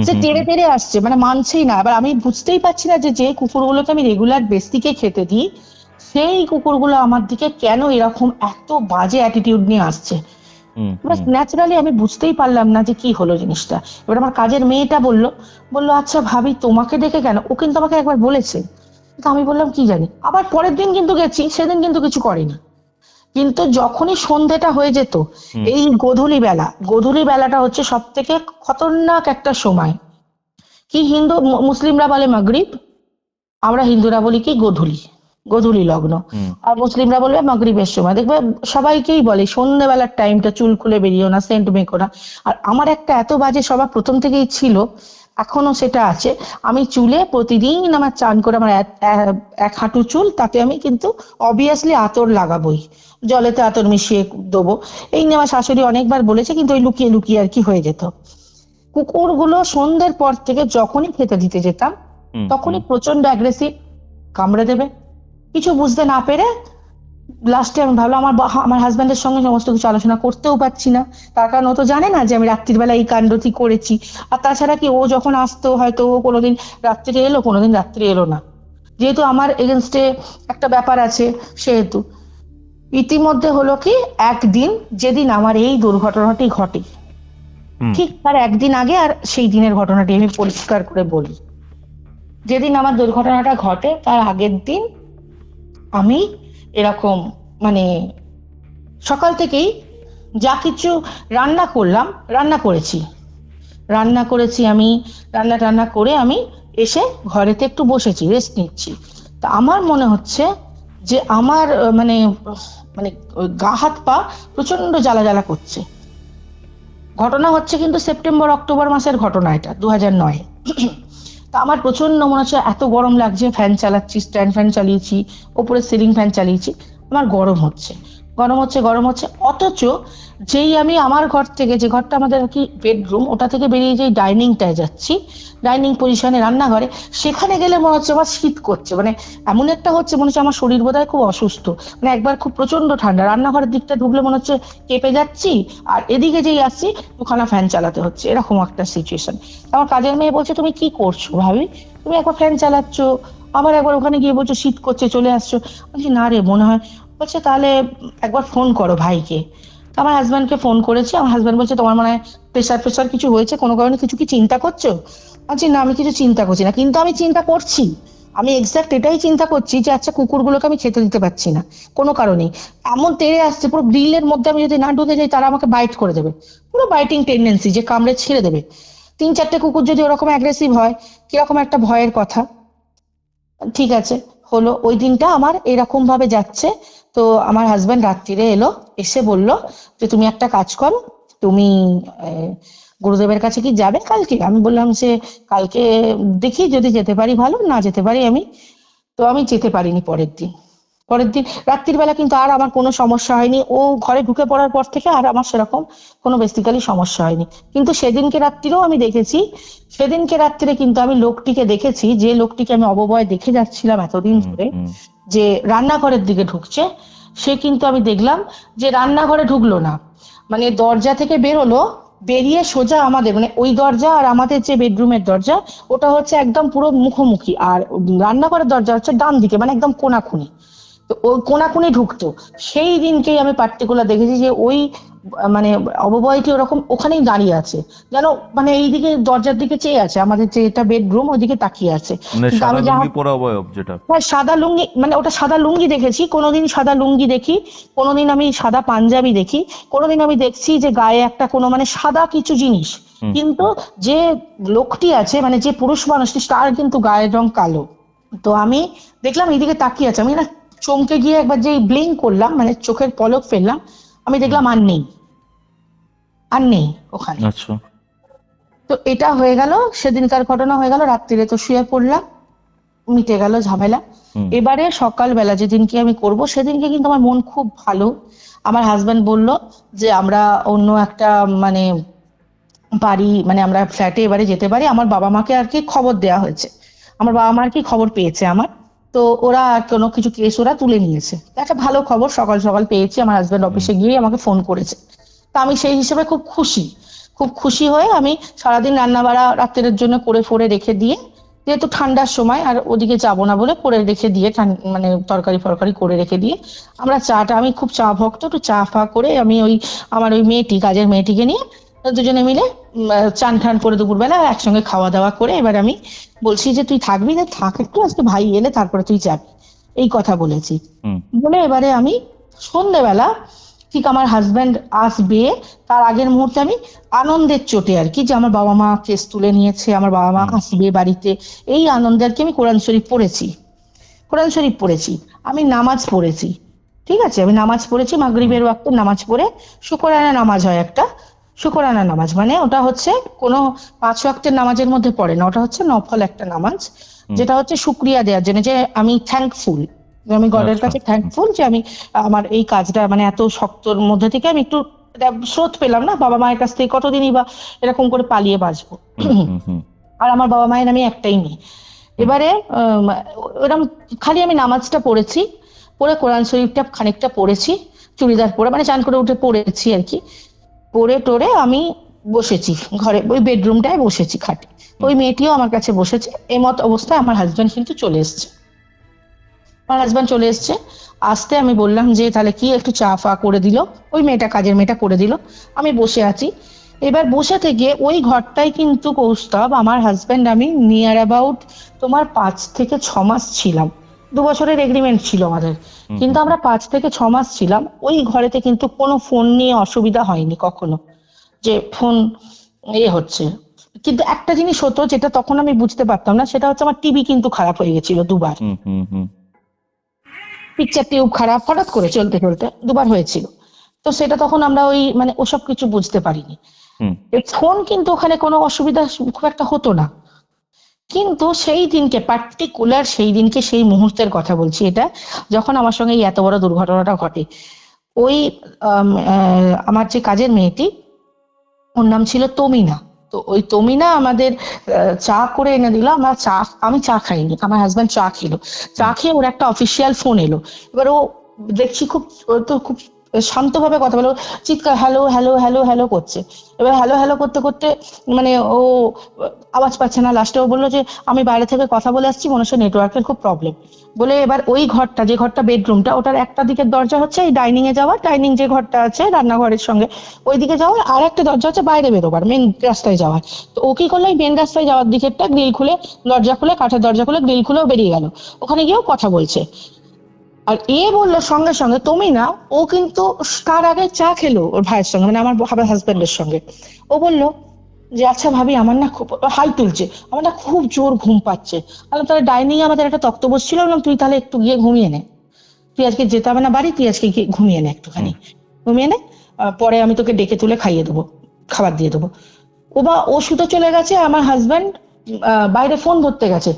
সে তেড়ে তেড়ে আসছে, মানে মানছেই না। এবার আমি বুঝতেই পারছি না যে কুকুরগুলোকে আমি রেগুলার বেস থেকে খেতে দিই, সেই কুকুরগুলো আমার দিকে কেন এরকম এত বাজে অ্যাটিটিউড নিয়ে আসছে। ন্যাচারালি আমি বুঝতেই পারলাম না যে কি হলো জিনিসটা। এবার আমার কাজের মেয়েটা বললো আচ্ছা ভাবি তোমাকে ডেকে কেন? ও কিন্তু আমাকে একবার বলেছে, তো আমি বললাম কি জানি। আবার পরের দিন কিন্তু গেছি, সেদিন কিন্তু কিছু করেনি। কিন্তু যখনই সন্ধ্যেটা হয়ে যেত, এই গোধূলি বেলাটা হচ্ছে সব থেকে খতরনাক একটা সময়। কি মুসলিমরা বলে মাগরিব, আমরা হিন্দুরা বলি কি গোধূলি লগ্ন, আর মুসলিমরা বলবে মাগরিবের সময়। দেখবে সবাইকেই বলে সন্ধ্যেবেলার টাইমটা চুল খুলে বেরিয়েও না, সেন্ট মেকো না। আর আমার একটা এত বাজে স্বভাব প্রথম থেকেই ছিল, এখনো সেটা আছে। আমি চুলে প্রতিদিন আমার চান করে, আমার এক হাঁটু চুল, তাতে আমি কিন্তু অবভিয়াসলি আতর লাগাবোই, জলেতে আতর মিশিয়ে দেবো। এই নিয়ে আমার শাশুড়ি অনেকবার বলেছে, কিন্তু ওই লুকিয়ে লুকিয়ে আর কি হয়ে যেত। কুকুরগুলো সন্ধ্যের পর থেকে যখনই খেতে দিতে যেতাম, তখনই প্রচন্ড অ্যাগ্রেসিভ, কামড়ে দেবে। কিছু বুঝতে না পেরে লাস্টে আমি ভাবলাম আমার হাজব্যান্ডের সঙ্গে সমস্ত কিছু আলোচনা করতেও পারছি না, তার কারণ ও তো জানে না যে আমি রাত্রির বেলা এই কাণ্ডটি করেছি। আর তাছাড়া কি, ও যখন আসতো হয়তো ও কোনোদিন রাত্রে এলো, কোনোদিন রাত্রে এলো না, যেহেতু আমার এগেনস্টে একটা ব্যাপার আছে, সেহেতু ইতিমধ্যে হলো কি, একদিন যেদিন আমার এই দুর্ঘটনাটি ঘটে, ঠিক তার একদিন আগে, আর সেই দিনের ঘটনাটি আমি পরিষ্কার করে বলি। যেদিন আমার দুর্ঘটনাটা ঘটে তার আগের দিন আমি এরকম মানে সকাল থেকেই যা কিছু রান্না করেছি আমি, রান্না করে আমি এসে ঘরেতে একটু বসেছি, রেস্ট নিচ্ছি। তা আমার মনে হচ্ছে যে আমার মানে গা হাত পা প্রচন্ড জ্বালা করছে। ঘটনা হচ্ছে কিন্তু সেপ্টেম্বর অক্টোবর মাসের ঘটনা, এটা 2009। তা আমার প্রচন্ড মনে হচ্ছে এত গরম লাগছে, ফ্যান চালাচ্ছি, স্ট্যান্ড ফ্যান চালিয়েছি, ওপরে সিলিং ফ্যান চালিয়েছি, আমার গরম হচ্ছে। গরম হচ্ছে, অথচ যেই আমি আমার ঘর থেকে, যে ঘরটা আমাদের আর কি বেডরুম, ওটা থেকে বেরিয়ে যেই ডাইনিংটায় যাচ্ছি, ডাইনিং পজিশনে রান্নাঘরে, সেখানে গেলে মনে হচ্ছে আমার শীত করছে, মানে এমন একটা হচ্ছে মনে হচ্ছে আমার শরীর বোধহয় খুব অসুস্থ। মানে একবার খুব প্রচন্ড ঠান্ডা, রান্নাঘরের দিকটা ঢুকলে মনে হচ্ছে কেঁপে যাচ্ছি, আর এদিকে যেই আসছি দুখানা ফ্যান চালাতে হচ্ছে, এরকম একটা সিচুয়েশন। আমার কাজের মেয়ে বলছে তুমি কি করছো ভাবি, তুমি একবার ফ্যান চালাচ্ছ, আবার একবার ওখানে গিয়ে বলছো শীত করছে চলে আসছো। বলছি না রে, মনে হয়। বলছে তাহলে একবার ফোন করো ভাইকে। তো আমার হাজব্যান্ডকে ফোন করেছি, আমার হাজব্যান্ড বলছে তোমার মনে হয় প্রেশার প্রেশার কিছু হয়েছে, কোনো কারণে কিছু কি চিন্তা করছো? বলছি না, আমি কিছু চিন্তা করছি না, কিন্তু আমি চিন্তা করছি, আমি এক্সাক্ট এটাই চিন্তা করছি যে আচ্ছা কুকুরগুলোকে আমি খেতে দিতে পারছি না কোনো কারণেই, এমন তেড়ে আসছে পুরো গ্রিলের মধ্যে, আমি যদি না ঢুকে যাই তারা আমাকে বাইট করে দেবে, পুরো বাইটিং টেন্ডেন্সি, যে কামড়ে ছেড়ে দেবে। 3-4টে কুকুর যদি ওরকম অ্যাগ্রেসিভ হয়, কিরকম একটা ভয়ের কথা। ঠিক আছে, হলো ওই দিনটা আমার এরকম ভাবে যাচ্ছে। তো আমার হাজবেন্ড রাত্রিরে এলো, এসে বলল যে তুমি একটা কাজ করো, তুমি আহ, গুরুদেবের কাছে কি যাবে কালকে? আমি বললাম যে কালকে দেখি, যদি যেতে পারি ভালো, না যেতে পারি আমি। তো আমি যেতে পারিনি পরের দিন রাত্রির বেলা, কিন্তু আর আমার কোনো সমস্যা হয়নি, ও ঘরে ঢুকে পড়ার পর থেকে আর আমার সেরকম কোনো বেসিক্যালি সমস্যা হয়নি। কিন্তু সেদিনকে রাত্রিরে কিন্তু আমি লোকটিকে দেখেছি, যে লোকটিকে আমি অববয় দেখে যাচ্ছিলাম এতদিন ধরে, যে রান্নাঘরের দিকে ঢুকছে, সে কিন্তু আমি দেখলাম যে রান্নাঘরে ঢুকলো না, মানে দরজা থেকে বেরোলো, বেরিয়ে সোজা আমাদের, মানে ওই দরজা আর আমাদের যে বেডরুমের দরজা, ওটা হচ্ছে একদম পুরো মুখোমুখি, আর রান্নাঘরের দরজা হচ্ছে ডান দিকে, মানে একদম কোনাকুনি। তো ওই কোনাকুনি ঢুকতো। সেই দিনকেই আমি পার্টিকুলার দেখেছি যে ওই মানে অববয়টি ওরকম ওখানেই দাঁড়িয়ে আছে, যেন মানে এইদিকে দরজার দিকে চেয়ে আছে, আমাদের যে এটা বেডরুম ওইদিকে তাকিয়ে আছে। মানে কিন্তু সাদা আমি যা লুঙ্গি পরা অবয়ব যেটা। হ্যাঁ, সাদা লুঙ্গি, মানে ওটা সাদা লুঙ্গি দেখেছি, কোনোদিন সাদা লুঙ্গি দেখি, কোনোদিন আমি সাদা পাঞ্জাবি দেখি, কোনোদিন আমি দেখছি যে গায়ে একটা কোনো মানে সাদা কিছু জিনিস, কিন্তু যে লোকটি আছে, মানে যে পুরুষ মানুষটি, তার কিন্তু গায়ের রং কালো। তো আমি দেখলাম এইদিকে তাকিয়ে আছে, আমি না চমকে গিয়ে একবার যেই ব্লিঙ্ক করলাম, মানে চোখের পলক ফেললাম, আমি দেখলাম আর নেই ওখানে। আচ্ছা। তো এটা হয়ে গেল, সেদিনকার ঘটনা হয়ে গেল, রাত্রিরে তো শুয়ে পড়লাম, মিটে গেল ঝামেলা। এবারে সকালবেলা যেদিনকে আমি করব, সেদিনকে কিন্তু আমার মন খুব ভালো। আমার হাজবেন্ড বলল যে আমরা অন্য একটা মানে বাড়ি, মানে আমরা ফ্ল্যাটে এবারে যেতে পারি। আমার বাবা মাকে আর কি খবর দেওয়া হয়েছে, আমার বাবা মা আর কি খবর পেয়েছে আমার। তো ওরা আর কোনো কিছু কেস ওরা তুলে নিয়েছে, তো একটা ভালো খবর সকাল সকাল পেয়েছি। আমার হাজবেন্ড অফিসে গিয়ে আমাকে ফোন করেছে, তা আমি সেই হিসেবে খুব খুশি হয়ে আমি সারাদিন রান্না বাড়া রাত্রের জন্য করে ফোরে রেখে দিয়ে, যেহেতু ঠান্ডার সময় আর ওদিকে যাব না বলে করে রেখে দিয়ে, মানে তরকারি ফরকারি করে রেখে দিয়ে আমরা চাটা, আমি খুব চা ভক্ত, একটু চা ফা করে আমি ওই আমার ওই কাজের মেয়েটিকে নিয়ে দুজনে মিলে চান ঠান করে দুপুরবেলা একসঙ্গে খাওয়া দাওয়া করে, এবার আমি বলছি যে তুই থাকবি না, থাক একটু, আজকে ভাই এলে তারপরে তুই যাবি, এই কথা বলেছি। বলে এবারে আমি সন্ধ্যেবেলা ঠিক আমার হাজবেন্ড আসবে তার আগের মুহূর্তে আমি আনন্দের চোটে আর কি, যে আমার বাবা মা কেস তুলে নিয়েছে, আমার বাবা মা আসবে বাড়িতে, এই আনন্দে আর কি আমি কোরআন শরীফ পড়েছি, আমি নামাজ পড়েছি। ঠিক আছে, আমি নামাজ পড়েছি, মাগরিবের ওয়াক্তে নামাজ পড়ে, শুকরানা নামাজ হয় একটা, শুকরানা নামাজ মানে ওটা হচ্ছে কোনো 5 ওয়াক্তের নামাজের মধ্যে পড়ে না, ওটা হচ্ছে নফল একটা নামাজ, যেটা হচ্ছে শুকরিয়া দেওয়ার জন্য, যে আমি থ্যাঙ্কফুল, আমি গডের কাছে থ্যাঙ্কফুল যে আমি আমার এই কাজটা মানে এত শক্তর মধ্যে থেকে আমি একটু স্রোত পেলাম না, বাবা মায়ের কাছ থেকে কতদিনই বা এরকম করে পালিয়ে বাঁচবো। আর আমার বাবা মায়ের আমি একটাই মেয়ে। এবারে ওরকম খালি আমি নামাজটা পড়েছি, পড়ে কোরআন শরীফটা খানিকটা পড়েছি, চুড়িদার পরে মানে চান করে উঠে পড়েছি আর কি, পড়ে টোরে আমি বসেছি ঘরে, ওই বেডরুমটায় বসেছি খাটে, ওই মেয়েটিও আমার কাছে বসেছে। এই মত অবস্থায় আমার হাজবেন্ড কিন্তু চলে এসছে, আসতে আমি বললাম যে তাহলে কি একটু চা ফা করে দিল, ওই কাজের মেয়েটা করে দিল, আমি বসে আছি। এবার বসে থেকে ওই ঘরটাই কিন্তু কৌস্তব, আমার হাজবেন্ড আমি নিয়ার অ্যাবাউট তোমার 5 থেকে 6 মাস ছিলাম, 2 বছরের এগ্রিমেন্ট ছিল আমাদের, কিন্তু আমরা 5 থেকে 6 মাস ছিলাম ওই ঘরেতে, কিন্তু কোনো ফোন নিয়ে অসুবিধা হয়নি কখনো, যে ফোন হচ্ছে। কিন্তু একটা জিনিস হতো যেটা তখন আমি বুঝতে পারতাম না, সেটা হচ্ছে আমার টিভি কিন্তু খারাপ হয়ে গেছিল 2 বার, পিকচার টিউব খারাপ হঠাৎ করে চলতে চলতে 2 বার হয়েছিল। তো সেটা তখন আমরা ওই মানে ওসব কিছু বুঝতে পারিনি। ফোন কিন্তু ওখানে কোনো অসুবিধা খুব একটা হতো না, কিন্তু সেই দিনকে পার্টিকুলার সেই দিনকে সেই মুহূর্তের কথা বলছি এটা, যখন আমার সঙ্গে এই এত বড় দুর্ঘটনাটা ঘটে, ওই আমার যে কাজের মেয়েটি, ওর নাম ছিল তমিনা। তো ওই তমিনা আমাদের চা করে এনে দিল। আমি চা খাইনি, আমার হাজব্যান্ড চা খেলো। চা খেয়ে ওর একটা অফিসিয়াল ফোন এলো। এবার ও দেখছি ও তো খুব শান্তভাবে কথা বলো, চিৎকার হ্যালো হ্যালো হ্যালো হ্যালো করছে। এবার হ্যালো হ্যালো করতে করতে মানে ও আওয়াজ পাচ্ছে না, লাস্টে ও বললো যে আমি বাইরে থেকে কথা বলে আসছি, মনে হচ্ছে নেটওয়ার্কের খুব প্রবলেম বলে। এবার ওই ঘরটা, যে ঘরটা বেডরুমটা, ওটার একটা দিকের দরজা হচ্ছে এই ডাইনিং এ যাওয়ার, ডাইনিং যে ঘরটা আছে রান্নাঘরের সঙ্গে ওইদিকে যাওয়ার, আর একটা দরজা হচ্ছে বাইরে বেরোবার, মেন রাস্তায় যাওয়ার। তো ও কি করলো, মেন রাস্তায় যাওয়ার দিকেরটা গ্রিল খুলে, দরজা খুলে, কাঠের দরজা খুলে গ্রিল খুলেও বেরিয়ে গেল। ওখানে গিয়েও কথা বলছে। আর বললো সঙ্গে সঙ্গে তমিনা, ও কিন্তু তার আগে চা খেলো ওর ভাইয়ের সঙ্গে, মানে আমার হাজবেন্ডের সঙ্গে। ও বললো যে আচ্ছা ভাবি, আমার না খুব হাই তুলছে, আমার না খুব জোর ঘুম পাচ্ছে। বললাম তাহলে ডাইনিং এ আমাদের একটা তক্তপোষ ছিল, বললাম তুই তাহলে একটু গিয়ে ঘুমিয়ে নে, তুই আজকে যেতে হবে না বাড়ি, তুই আজকে গিয়ে ঘুমিয়ে নে, একটুখানি ঘুমিয়ে নে, পরে আমি তোকে ডেকে তুলে খাইয়ে দেবো, খাবার দিয়ে দেবো। ও শুতে চলে গেছে, আমার হাজব্যান্ড বাইরে ফোন ধরতে গেছে।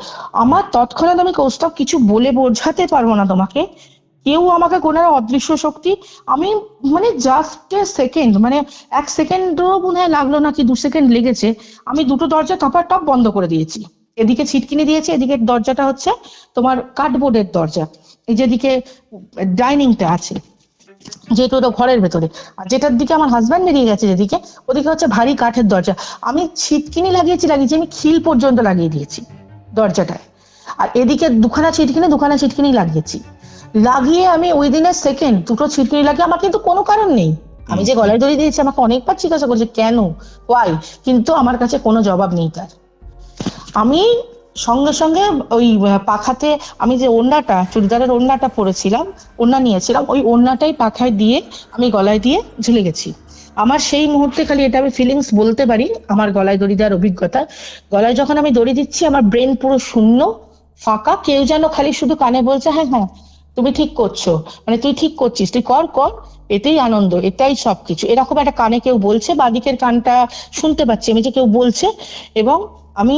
আমার তৎক্ষণাৎ, আমি কৌস্তব কিছু বলে বোঝাতে পারবো না তোমাকে, কেউ আমাকে কোনো অদৃশ্য শক্তি, আমি মানে জাস্ট এ সেকেন্ড, মানে 1 সেকেন্ডও মনে হয় লাগলো না, কি 2 সেকেন্ড লেগেছে, আমি দুটো দরজা টপ বন্ধ করে দিয়েছি। এদিকে ছিটকিনি দিয়েছি, এদিকে দরজাটা হচ্ছে তোমার কাঠবোর্ডের দরজা, এই যেদিকে ডাইনিংটা আছে, যেহেতু ওটা ঘরের ভেতরে, আর যেটার দিকে আমার হাজব্যান্ড বেরিয়ে গেছে যেদিকে, ওদিকে হচ্ছে ভারী কাঠের দরজা। আমি ছিটকিনি লাগিয়েছি, আমি খিল পর্যন্ত লাগিয়ে দিয়েছি দরজাটায়। আর এদিকে দুখানা ছিটকিনি লাগিয়ে আমি ওই দিনের সেকেন্ড দুটো ছিটকিনি লাগিয়ে, আমার কিন্তু কোনো কারণ নেই, আমি যে গলায় দড়ি দিয়েছি, আমাকে অনেকবার জিজ্ঞাসা করছে কেন, ওয়াই, কিন্তু আমার কাছে কোনো জবাব নেই তার। আমি সঙ্গে সঙ্গে ওই পাখাতে, আমি যে ওড়নাটা, চুড়িদারের ওড়নাটা পরেছিলাম, ওড়না নিয়েছিলাম, ওই ওড়নাটাই পাখায় দিয়ে আমি গলায় দিয়ে ঝুলে গেছি। আমার সেই মুহূর্তে খালি এটা আমি ফিলিংস বলতে পারি, আমার গলায় দড়ি দেওয়ার অভিজ্ঞতা, গলায় যখন আমি দড়ি দিচ্ছি, আমার ব্রেন পুরো শূন্য, ফাঁকা, কেউ যেন খালি শুধু কানে বলছে হ্যাঁ হ্যাঁ তুমি ঠিক করছো, মানে তুই ঠিক করছিস, তুই কর কর, এটাই আনন্দ, এটাই সবকিছু, এরকম একটা কানে কেউ বলছে, বাদিকের কানটা শুনতে পাচ্ছি আমি যে কেউ বলছে, এবং আমি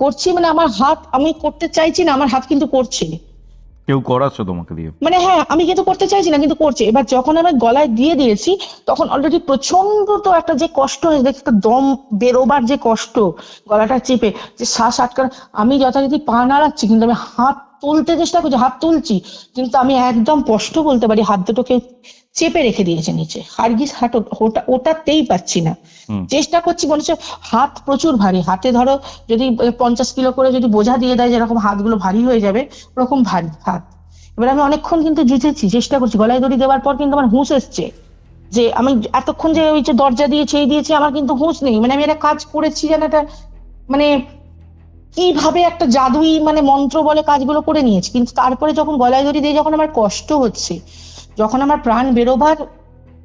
করছি, মানে আমার হাত, আমি করতে চাইছি না, আমার হাত কিন্তু করছে, কেউ করাচ্ছে তোমাকে দিয়ে? মানে হ্যাঁ আমি কিন্তু করতে চাইছি না কিন্তু করছে। এবার যখন আমি গলায় দিয়ে দিয়েছি, তখন অলরেডি প্রচন্ড তো একটা যে কষ্ট হয়েছে, একটা দম বেরোবার যে কষ্ট, গলাটা চেপে যে শ্বাস আটকানো, আমি যথারীতি পা নাড়াচ্ছি, কিন্তু আমি হাত তুলতে চেষ্টা করছি, হাত তুলছি, কিন্তু আমি একদম স্পষ্ট বলতে পারি হাত দুটোকে চেপে রেখে দিয়েছে নিচে, হারগিস হাত ওটাতেই পাচ্ছি না। চেষ্টা করছি, মনে হচ্ছে হাত প্রচুর ভারী, হাতে ধরো যদি 50 কিলো করে যদি বোঝা দিয়ে দেয়, যেরকম হাতগুলো ভারী হয়ে যাবে, ওরকম ভারী হাত। এবার আমি অনেকক্ষণ কিন্তু জুঝেছি, চেষ্টা করছি, গলায় দড়ি দেওয়ার পর কিন্তু আমার হুঁশ এসছে, যে আমি এতক্ষণ যে ওই যে দরজা দিয়েছি এই দিয়েছি, আমার কিন্তু হুঁশ নেই, মানে আমি একটা কাজ করেছি যেন একটা, মানে কিভাবে একটা জাদুই মানে মন্ত্র বলে কাজগুলো করে নিয়েছি। কিন্তু তারপরে যখন গলায় দড়ি দিয়ে যখন আমার কষ্ট হচ্ছে, যখন আমার প্রাণ বেরোবার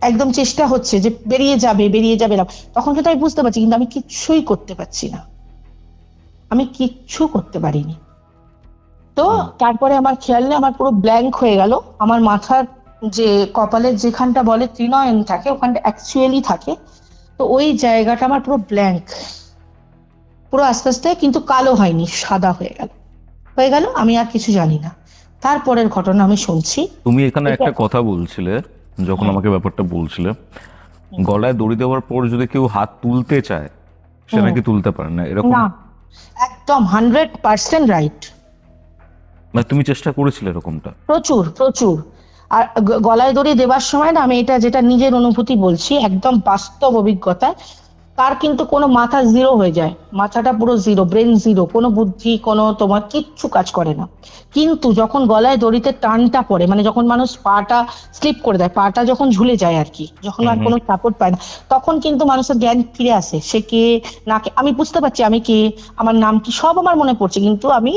একদম চেষ্টা হচ্ছে যে বেরিয়ে যাবে, তখন কিন্তু আমি বুঝতে পারছি, কিন্তু আমি কিচ্ছুই করতে পারছি না, আমি কিচ্ছু করতে পারিনি। তো তারপরে আমার খেয়াল নেই, আমার পুরো ব্ল্যাঙ্ক হয়ে গেল, আমার মাথার যে কপালের যেখানটা বলে ত্রিনয়ন থাকে, ওখানটা অ্যাকচুয়ালি থাকে, তো ওই জায়গাটা আমার পুরো ব্ল্যাঙ্ক, পুরো আস্তে আস্তে, কিন্তু কালো হয়নি, সাদা হয়ে গেল, আমি আর কিছু জানি না। তারপরের ঘটনা আমি শুনছি। তুমি এখানে একটা কথা বলছিলে, যখন আমাকে ব্যাপারটা বলছিলে, গলায় দড়ি দেওয়ার পর যদি কেউ হাত তুলতে চায়, সে নাকি তুলতে পারে না, এরকম? না, একদম 100% রাইট। মানে তুমি চেষ্টা করেছিলে এরকমটা? প্রচুর প্রচুর। আর গলায় দড়ি দেওয়ার সময় না, আমি এটা যেটা নিজের অনুভূতি বলছি, একদম বাস্তব অভিজ্ঞতা, তার কিন্তু কোনো মাথা জিরো হয়ে যায়, মাথাটা পুরো জিরো, ব্রেন জিরো, কোনো বুদ্ধি, কোনো তোমার কিচ্ছু কাজ করে না। কিন্তু যখন গলায় দড়িতে টানটা পড়ে, মানে যখন মানুষ পাটা স্লিপ করে দেয়, পাটা যখন ঝুলে যায় আর কি, যখন আর কোনো সাপোর্ট পায় না, তখন কিন্তু মানুষের জ্ঞান ফিরে আসে, সে কে না কে, আমি বুঝতে পারছি আমি কে, আমার নাম কি, সব আমার মনে পড়ছে, কিন্তু আমি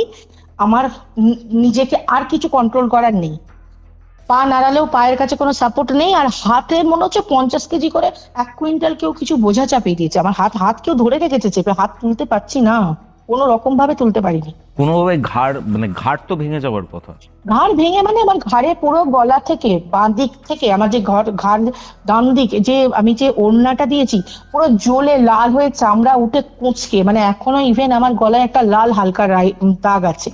আমার নিজেকে আর কিছু কন্ট্রোল করার নেই, পা নাড়ালেও পায়ের কাছে কোনো সাপোর্ট নেই, আর হাতে মনে হচ্ছে 50 কেজি করে 1 কুইন্টাল কেউ কিছু বোঝা চাপিয়ে দিয়েছে, আমার হাত কেউ ধরে রেখেছে চেপে, হাত তুলতে পারছি না, কোনো রকম ভাবে তুলতে পারিনি। কোনোভাবে ঘাড় তো ভেঙে যাওয়ার কথা। ঘাড় ভেঙে মানে আমার ঘাড়ে পুরো গলা থেকে বাঁ দিক থেকে, আমার যে ঘাড় ডান দিক, যে আমি যে ওড়নাটা দিয়েছি, পুরো জ্বলে লাল হয়ে চামড়া উঠে কুঁচকে, মানে এখনো ইভেন আমার গলায় একটা লাল হালকা দাগ আছে,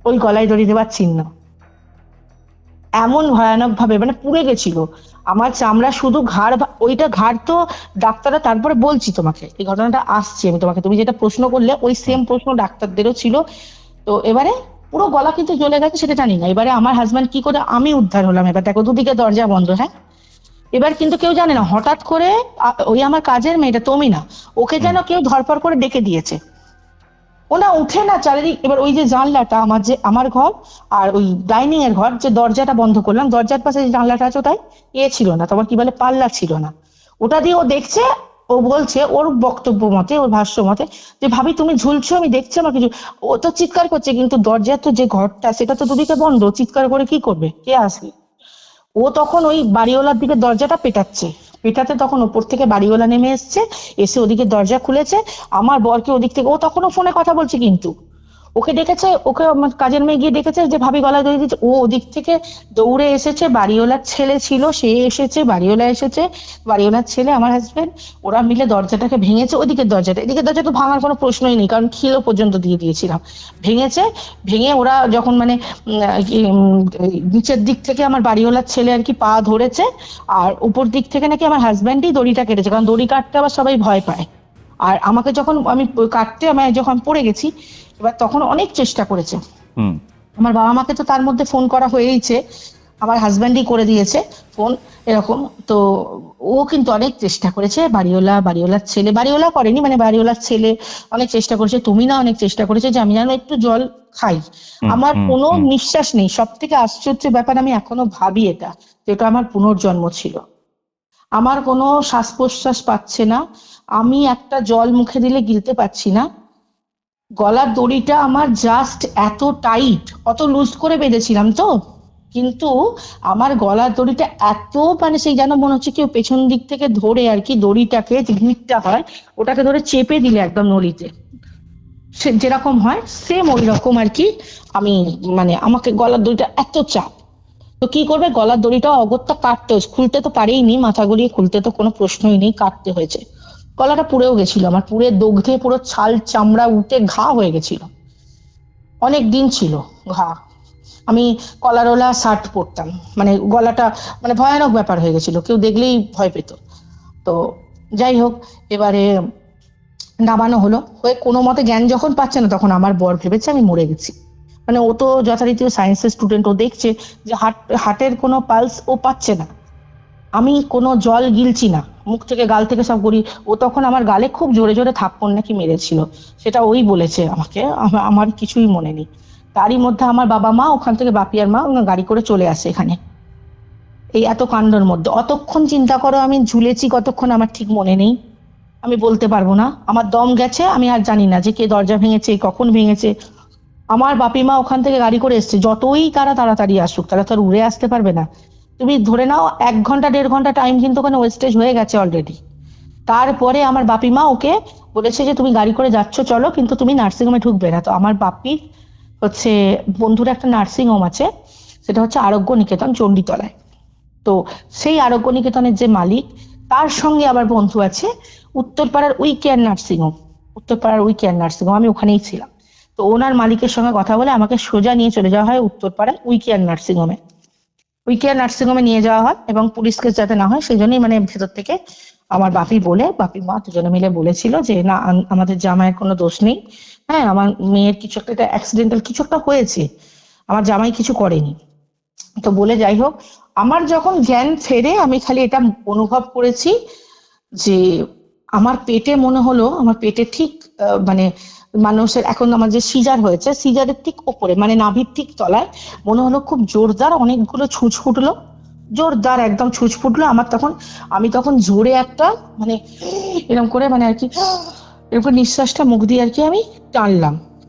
ওই গলায় দড়ি দেওয়ার চিহ্ন। এমন ভয়ানক ভাবে মানে পুড়ে গেছিল আমার চামড়া, শুধু ঘাড়, ওইটা ঘাড় তো ডাক্তাররা, তারপরে বলছি তোমাকে এই ঘটনাটা আসছে আমি তোমাকে, তুমি যেটা প্রশ্ন করলে ওই সেম প্রশ্ন ডাক্তারদেরও ছিল। তো এবারে পুরো গলা কিন্তু জ্বলে গেছে সেটা জানি না, এবারে আমার হাজবেন্ড কি করে আমি উদ্ধার হলাম, এবার দেখো দুদিকে দরজা বন্ধ, হ্যাঁ, এবার কিন্তু কেউ জানে না, হঠাৎ করে ওই আমার কাজের মেয়েটা তুমি না, ওকে যেন কেউ ধরপড় করে ডেকে দিয়েছে, ওনা উঠে না চারিদিক, এবার ওই যে জানলাটা আমার ঘর আর ওই ডাইনিং এর ঘর, যে দরজাটা বন্ধ করলাম, দরজার পাশে যে জানলাটা আছে ওটাই ছিল না, তোমার কি বলে পাল্লা ছিল না, ওটা দিয়ে ও দেখছে, ও বলছে ওর বক্তব্য মতে, ওর ভাষ্য মতে, যে ভাবি তুমি ঝুলছো আমি দেখছি আমার কিছু, ও তো চিৎকার করছে, কিন্তু দরজার তো যে ঘরটা সেটা তো দুদিকে বন্ধ, চিৎকার করে কি করবে, কে আসবে, ও তখন ওই বাড়িওয়ালার দিকে দরজাটা পেটাতে তখন ওপর থেকে বাড়িওয়ালা নেমে এসে ওদিকে দরজা খুলেছে, আমার বরকে ওদিক থেকে, ও তখনও ফোনে কথা বলছে, কিন্তু ওকে ডেকেছে, ওকে আমার কাজের মেয়ে গিয়ে ডেকেছে যে ভাবি গলায় দড়ি দিচ্ছে, ও ওদিক থেকে দৌড়ে এসেছে, বাড়িওয়ালার ছেলে ছিল সে এসেছে, বাড়িওয়ালার ছেলে আমার হাজবেন্ড, ওরা মিলে দরজাটাকে ভেঙেছে, ওদিকের দরজা তো ভাঙার কোনো প্রশ্নই নেই, কারণ খিলও পর্যন্ত দিয়ে দিয়েছিলাম, ভেঙে ওরা যখন মানে নিচের দিক থেকে আমার বাড়িওয়ালার ছেলে আর কি পা ধরেছে, আর উপর দিক থেকে নাকি আমার হাজবেন্ডই দড়িটা কেটেছে, কারণ দড়ি কাটতে আবার সবাই ভয় পায়, আর আমাকে যখন আমি কাটতে আমি যখন পড়ে গেছি, এবার তখন অনেক চেষ্টা করেছে আমার বাবা মাকে, তো তার মধ্যে ফোন করা হয়েইছে, আমার হাজবেন্ডই করে দিয়েছে ফোন এরকম, তো ও কিন্তু অনেক চেষ্টা করেছে, বাড়িওয়ালার ছেলে, বাড়িওয়ালা করেনি মানে বাড়িওয়ালার ছেলে অনেক চেষ্টা করেছে, তুমি না অনেক চেষ্টা করেছে যে আমি যেন একটু জল খাই, আমার কোনো নিঃশ্বাস নেই, সব থেকে আশ্চর্য ব্যাপার আমি এখনো ভাবি এটা, যেটা আমার পুনর্জন্ম ছিল, আমার কোনো শ্বাস প্রশ্বাস পাচ্ছে না, আমি একটা জল মুখে দিলে গিলতে পারছি না, গলার দড়িটা আমার জাস্ট এত টাইট, অত লুজ করে বেঁধেছিলাম তো, কিন্তু আমার গলার দড়িটা এত মানে সেই যেন মনে হচ্ছে কেউ পেছন দিক থেকে ধরে আর কি দড়িটাকে, যে গিঁটটা হয় ওটাকে ধরে চেপে দিলে একদম নড়িতে, সে যেরকম হয় সেম ওই রকম আর কি, আমি মানে আমাকে গলার দড়িটা এত চাপ, তো কি করবে, গলার দড়িটা অগত্যা কাটতে হয়েছে, খুলতে তো পারেইনি, মাথা গলিয়ে খুলতে তো কোনো প্রশ্নই নেই, কাটতে হয়েছে, গলাটা পুড়েও গেছিল আমার, পুড়ে দগ্ধে পুরো ছাল চামড়া উঠে ঘা হয়ে গেছিল, অনেক দিন ছিল ঘা, আমি কলারওয়ালা শার্ট পরতাম, মানে গলাটা মানে ভয়ানক ব্যাপার হয়ে গেছিল, কেউ দেখলেই ভয় পেত, তো যাই হোক এবারে নামানো হলো, হয়ে কোনো মতে জ্ঞান যখন পাচ্ছে না, তখন আমার বর ভেবেছে আমি মরে গেছি, মানে ও তো যথারীতি সায়েন্সের স্টুডেন্ট, ও দেখছে যে হার্টের কোনো পালস ও পাচ্ছে না, আমি কোনো জল গিলছি না, মুখ থেকে গাল থেকে সব করি, ও তখন আমার গালে খুব জোরে জোরে থাপ্পড় নাকি মেরেছিল, সেটা ওই বলেছে আমাকে, আমার কিছুই মনে নেই, তারই মধ্যে আমার বাবা মা ওখান থেকে বাপি আর মা গাড়ি করে চলে আসে এখানে, এই এত কাণ্ডের মধ্যে, অতক্ষণ চিন্তা করো আমি ঝুলেছি কতক্ষণ আমার ঠিক মনে নেই, আমি বলতে পারবো না, আমার দম গেছে, আমি আর জানি না যে কে দরজা ভেঙেছে, কখন ভেঙেছে, আমার বাপি মা ওখান থেকে গাড়ি করে এসছে, যতই তারা তাড়াতাড়ি আসুক তারা তো আর উড়ে আসতে পারবে না, তুমি ধরে নাও 1 ঘন্টা 1.5 ঘন্টা টাইম কিন্তু ওখানে ওয়েস্টেজ হয়ে গেছে অলরেডি, তারপরে আমার বাপি মা ওকে বলেছে যে তুমি গাড়ি করে যাচ্ছ চলো, কিন্তু তুমি নার্সিং হোমে ঢুকবে না, তো আমার বাপি হচ্ছে বন্ধুর একটা নার্সিং হোম আছে, সেটা হচ্ছে আরোগ্য নিকেতন চণ্ডীতলায়, তো সেই আরোগ্য নিকেতনের যে মালিক, তার সঙ্গে আবার বন্ধু আছে উত্তরপাড়ার উইকেয়ার নার্সিং হোম, আমি ওখানেই ছিলাম, তো ওনার মালিকের সঙ্গে কথা বলে আমাকে সোজা নিয়ে চলে যাওয়া হয় উত্তরপাড়ার উইকেয়ার নার্সিং হোমে নিয়ে যাওয়া হয়, এবং পুলিশ কেস যাতে না হয় সেই জন্যই মানে ভেতর থেকে আমার বাপি মা দুজনে মিলে বলেছিল যে না আমাদের জামাইয়ের কোনো দোষ নেই, হ্যাঁ আমার মেয়ের কিছু একটা অ্যাক্সিডেন্টাল কিছু একটা হয়েছে, আমার জামাই কিছু করেনি, তো বলে যাই হোক আমার যখন জ্ঞান ফেরে আমি খালি এটা অনুভব করেছি যে আমার পেটে মনে হলো, আমার পেটে ঠিক মানে মানুষের এখন আমার যে সিজার হয়েছে, সিজারের ঠিক ওপরে মানে নাভির ঠিক তলায় মনে হলো খুব জোরদার অনেকগুলো ছুঁচ ফুটলো, জোরদার একদম ছুঁচ ফুটলো, আমি তখন জোরে একটা মানে এরকম করে মানে আর কি এরকম নিঃশ্বাসটা মুখ দিয়ে আর কি আমি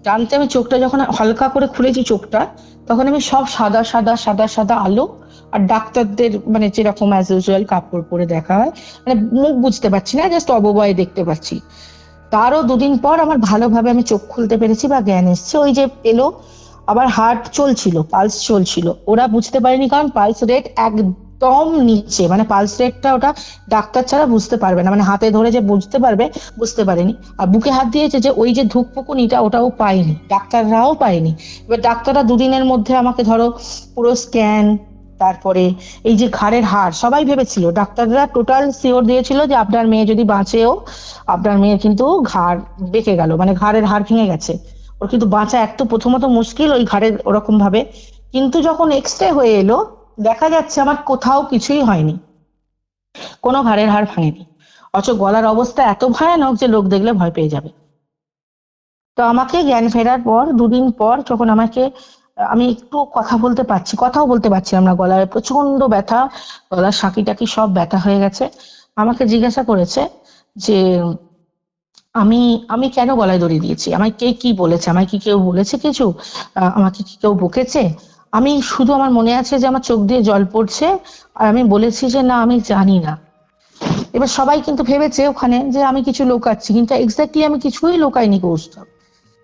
টানতে আমি চোখটা যখন হালকা করে খুলেছি চোখটা, তখন আমি সব সাদা সাদা সাদা সাদা আলো, আর ডাক্তারদের মানে যেরকম অ্যাজ ইউজুয়াল কাপড় পরে দেখা হয়, মানে মুখ বুঝতে পারছি না, জাস্ট অবয়ব দেখতে পাচ্ছি, তারও 2 দিন পর আমার ভালোভাবে আমি চোখ খুলতে পেরেছি বা জ্ঞান এসছে, ওই যে এলো আবার হার্ট চলছিল, পালস চলছিল, ওরা বুঝতে পারেনি কারণ পালস রেট একদম নিচে, মানে পালস রেটটা ওটা ডাক্তার ছাড়া বুঝতে পারবে না, মানে হাতে ধরে যে বুঝতে পারেনি, আর বুকে হাত দিয়েছে যে ওই যে ধুকপুকুনিটা ওটাও পাইনি, ডাক্তাররাও পায়নি, এবার ডাক্তাররা 2 দিনের মধ্যে আমাকে ধরো পুরো স্ক্যান তারপরে এই যে ঘাড়ের হাড়, সবাই ভেবেছিল, ডাক্তাররা টোটাল শিওর দিয়েছিল যে আপনার মেয়ে যদি বাঁচেও, আপনার মেয়ের কিন্তু ঘাড় বেঁকে গেল, মানে ঘাড়ের হাড় ভেঙে গেছে, ওর কিন্তু বাঁচা এক তো প্রথমত মুশকিল ওই ঘাড়ের ওরকম ভাবে। কিন্তু যখন এক্সরে হয়ে এলো, দেখা যাচ্ছে আমার কোথাও কিছুই হয়নি, কোনো ঘাড়ের হাড় ভাঙেনি, অথচ গলার অবস্থা এত ভয়ানক যে লোক দেখলে ভয় পেয়ে যাবে। তো আমাকে জ্ঞান ফেরার পর 2 দিন পর যখন আমাকে, আমি একটু কথাও বলতে পারছিলাম না, গলায় প্রচন্ড ব্যথা, গলার সাঁকি টাকি সব ব্যথা হয়ে গেছে। আমাকে জিজ্ঞাসা করেছে যে আমি আমি কেন গলায় দড়ি দিয়েছি, আমায় কে কি বলেছে, আমায় কি কেউ বলেছে কিছু, আমাকে কি কেউ বকেছে? আমি শুধু, আমার মনে আছে যে আমার চোখ দিয়ে জল পড়ছে, আর আমি বলেছি যে না আমি জানি না। এবার সবাই কিন্তু ভেবেছে ওখানে যে আমি কিছু লুকাচ্ছি, কিন্তু এক্স্যাক্টলি আমি কিছুই লুকাইনি কৌস্তব,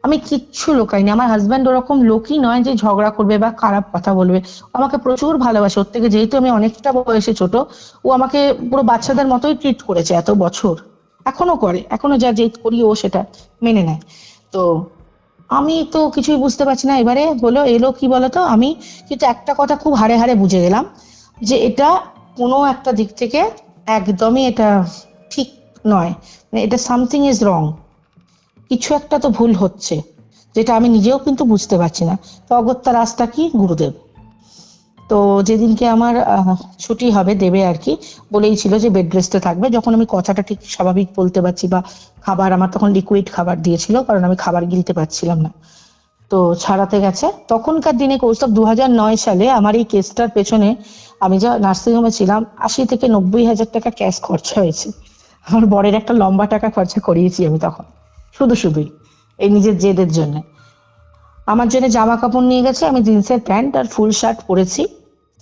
আমি কিচ্ছু লুকাইনি। আমার হাজব্যান্ড ওরকম লোকই নয় যে ঝগড়া করবে বা খারাপ কথা বলবে, ও আমাকে প্রচুর ভালোবাসে, ওর থেকে যেহেতু আমি অনেকটা বয়সে ছোট, ও আমাকে পুরো বাচ্চাদের মতোই ট্রিট করেছে এত বছর, এখনো করে, এখনো যা জেদ করি ও সেটা মেনে নেয়। তো আমি তো কিছুই বুঝতে পারছি না, এবারে এলো কি বলতো, আমি কিন্তু একটা কথা খুব হাড়ে হাড়ে বুঝে গেলাম যে এটা কোনো একটা দিক থেকে একদমই এটা ঠিক নয়, মানে এটা সামথিং ইজ রং, কিছু একটা তো ভুল হচ্ছে, যেটা আমি নিজেও কিন্তু বুঝতে পারছি না। তো অগত্যা রাস্তা কি, গুরুদেব। তো যেদিনকে আমার ছুটি হবে, দেবে আর কি, বলেই ছিল যে বেড রেস্টে থাকবে। যখন আমি কথাটা ঠিক স্বাভাবিক বলতে পারছি, বা খাবার, আমার তখন লিকুইড খাবার দিয়েছিল কারণ আমি খাবার গিলতে পারছিলাম না, তো ছাড়াতে গেছে। তখনকার দিনে কৌস্তব 2009 সালে আমার এই কেসটার পেছনে, আমি যা নার্সিংহোমে ছিলাম, 80 থেকে 90 হাজার টাকা ক্যাশ খরচা হয়েছে। আমার বরের একটা লম্বা টাকা খরচা করিয়েছি আমি তখন, শুধুই এই নিজের জেদের জন্য। আমার জন্য জামা কাপড় নিয়ে গেছে, আমি জিন্সের প্যান্ট আর ফুল শার্ট পরেছি।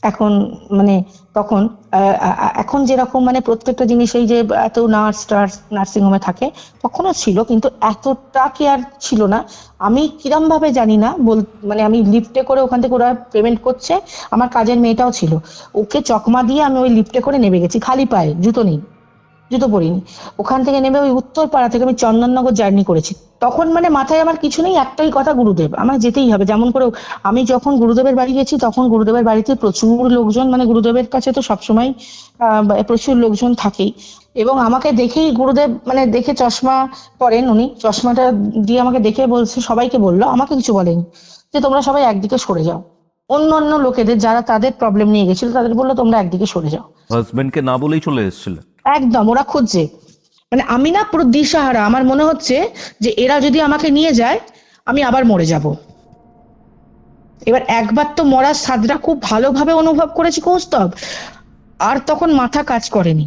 এখন মানে তখন এখন যেরকম মানে প্রত্যেকটা জিনিস, এই যে এত নার্সিং হোমে থাকে, তখনও ছিল, কিন্তু এতটা কি আর ছিল না। আমি কিরম ভাবে জানি না, মানে আমি লিফটে করে ওখান থেকে, ওরা পেমেন্ট করছে, আমার কাজের মেয়েটাও ছিল, ওকে চকমা দিয়ে আমি ওই লিফটে করে নেমে গেছি, খালি পায়ে, জুতো পরিনি। ওখান থেকে নেমে ওই উত্তরপাড়া থেকে আমি চন্দননগর জার্নি করেছি। তখন মানে মাথায় আমার কিছু নেই, একটাই কথা, গুরুদেব, আমার যেতেই হবে যেমন করে। আমি যখন গুরুদেবের বাড়ি গেছি, তখন গুরুদেবের বাড়িতে প্রচুর লোকজন, মানে গুরুদেবের কাছে তো সবসময় প্রচুর লোকজন থাকেই। এবং আমাকে দেখেই গুরুদেব, মানে দেখে, চশমা পরেন উনি, চশমাটা দিয়ে আমাকে দেখে বলছে, সবাইকে বললো, আমাকে কিছু বলেনি, যে তোমরা সবাই একদিকে সরে যাও। অন্য লোকেদের, যারা তাদের প্রবলেম নিয়ে গেছিল, তাদের বললো তোমরা একদিকে সরে যাও। হাজবেন্ডকে না বলেই চলে এসেছিল। একদম, ওরা খুঁজছে, মানে আমি না পুরো দিশাহারা, আমার মনে হচ্ছে যে এরা যদি আমাকে নিয়ে যায় আমি আবার মরে যাব। এবার একবার তো মরার স্বাদটা খুব ভালোভাবে অনুভব করেছি কৌস্তব, আর তখন মাথা কাজ করেনি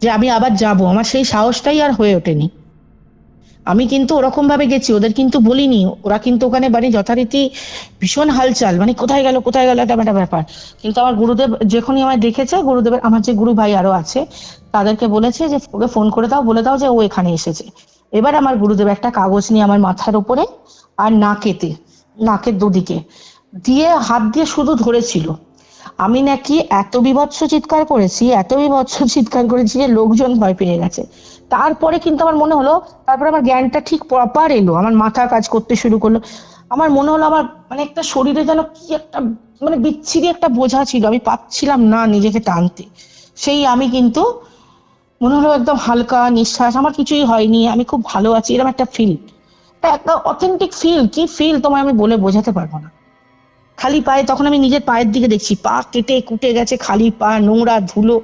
যে আমি আবার যাব, আমার সেই সাহসটাই আর হয়ে ওঠেনি। আমি কিন্তু ওরকম ভাবে গেছি, ওদের কিন্তু বলিনি, ওরা কিন্তু ওখানে বাড়ি যথারীতি ভীষণ হালচাল, মানে কোথায় গেল একটা ব্যাপার। কিন্তু আমার গুরুদেব যখনই আমায় দেখেছে, গুরুদেবের, আমার যে গুরু ভাই আরো আছে, তাদেরকে বলেছে যে ওকে ফোন করে দাও, বলে দাও যে ও এখানে এসেছে। এবার আমার গুরুদেব একটা কাগজ নিয়ে আমার মাথার উপরে আর নাকের দুদিকে দিয়ে হাত দিয়ে শুধু ধরেছিল। আমি নাকি এত বীভৎস চিৎকার করেছি যে লোকজন ভয় পেয়ে গেছে। তারপরে কিন্তু আমার মনে হলো, তারপরে আমার জ্ঞানটা ঠিক প্রপার এলো, আমার মাথা কাজ করতে শুরু করলো। আমার মনে হলো আমার মানে একটা শরীরে যেন কি একটা, মানে বিচ্ছিরি একটা বোঝা ছিল, আমি পাচ্ছিলাম না নিজেকে টানতে। সেই আমি কিন্তু মনে হলো একদম হালকা নিঃশ্বাস, আমার কিছুই হয়নি, আমি খুব ভালো আছি, এরকম একটা ফিল, একটা অথেন্টিক ফিল। কি ফিল তোমায় আমি বলে বোঝাতে পারবো না। খালি পায়ে, তখন আমি নিজের পায়ের দিকে দেখছি, পা কেটে কুটে গেছে, খালি পা, নোংরা ধুলো,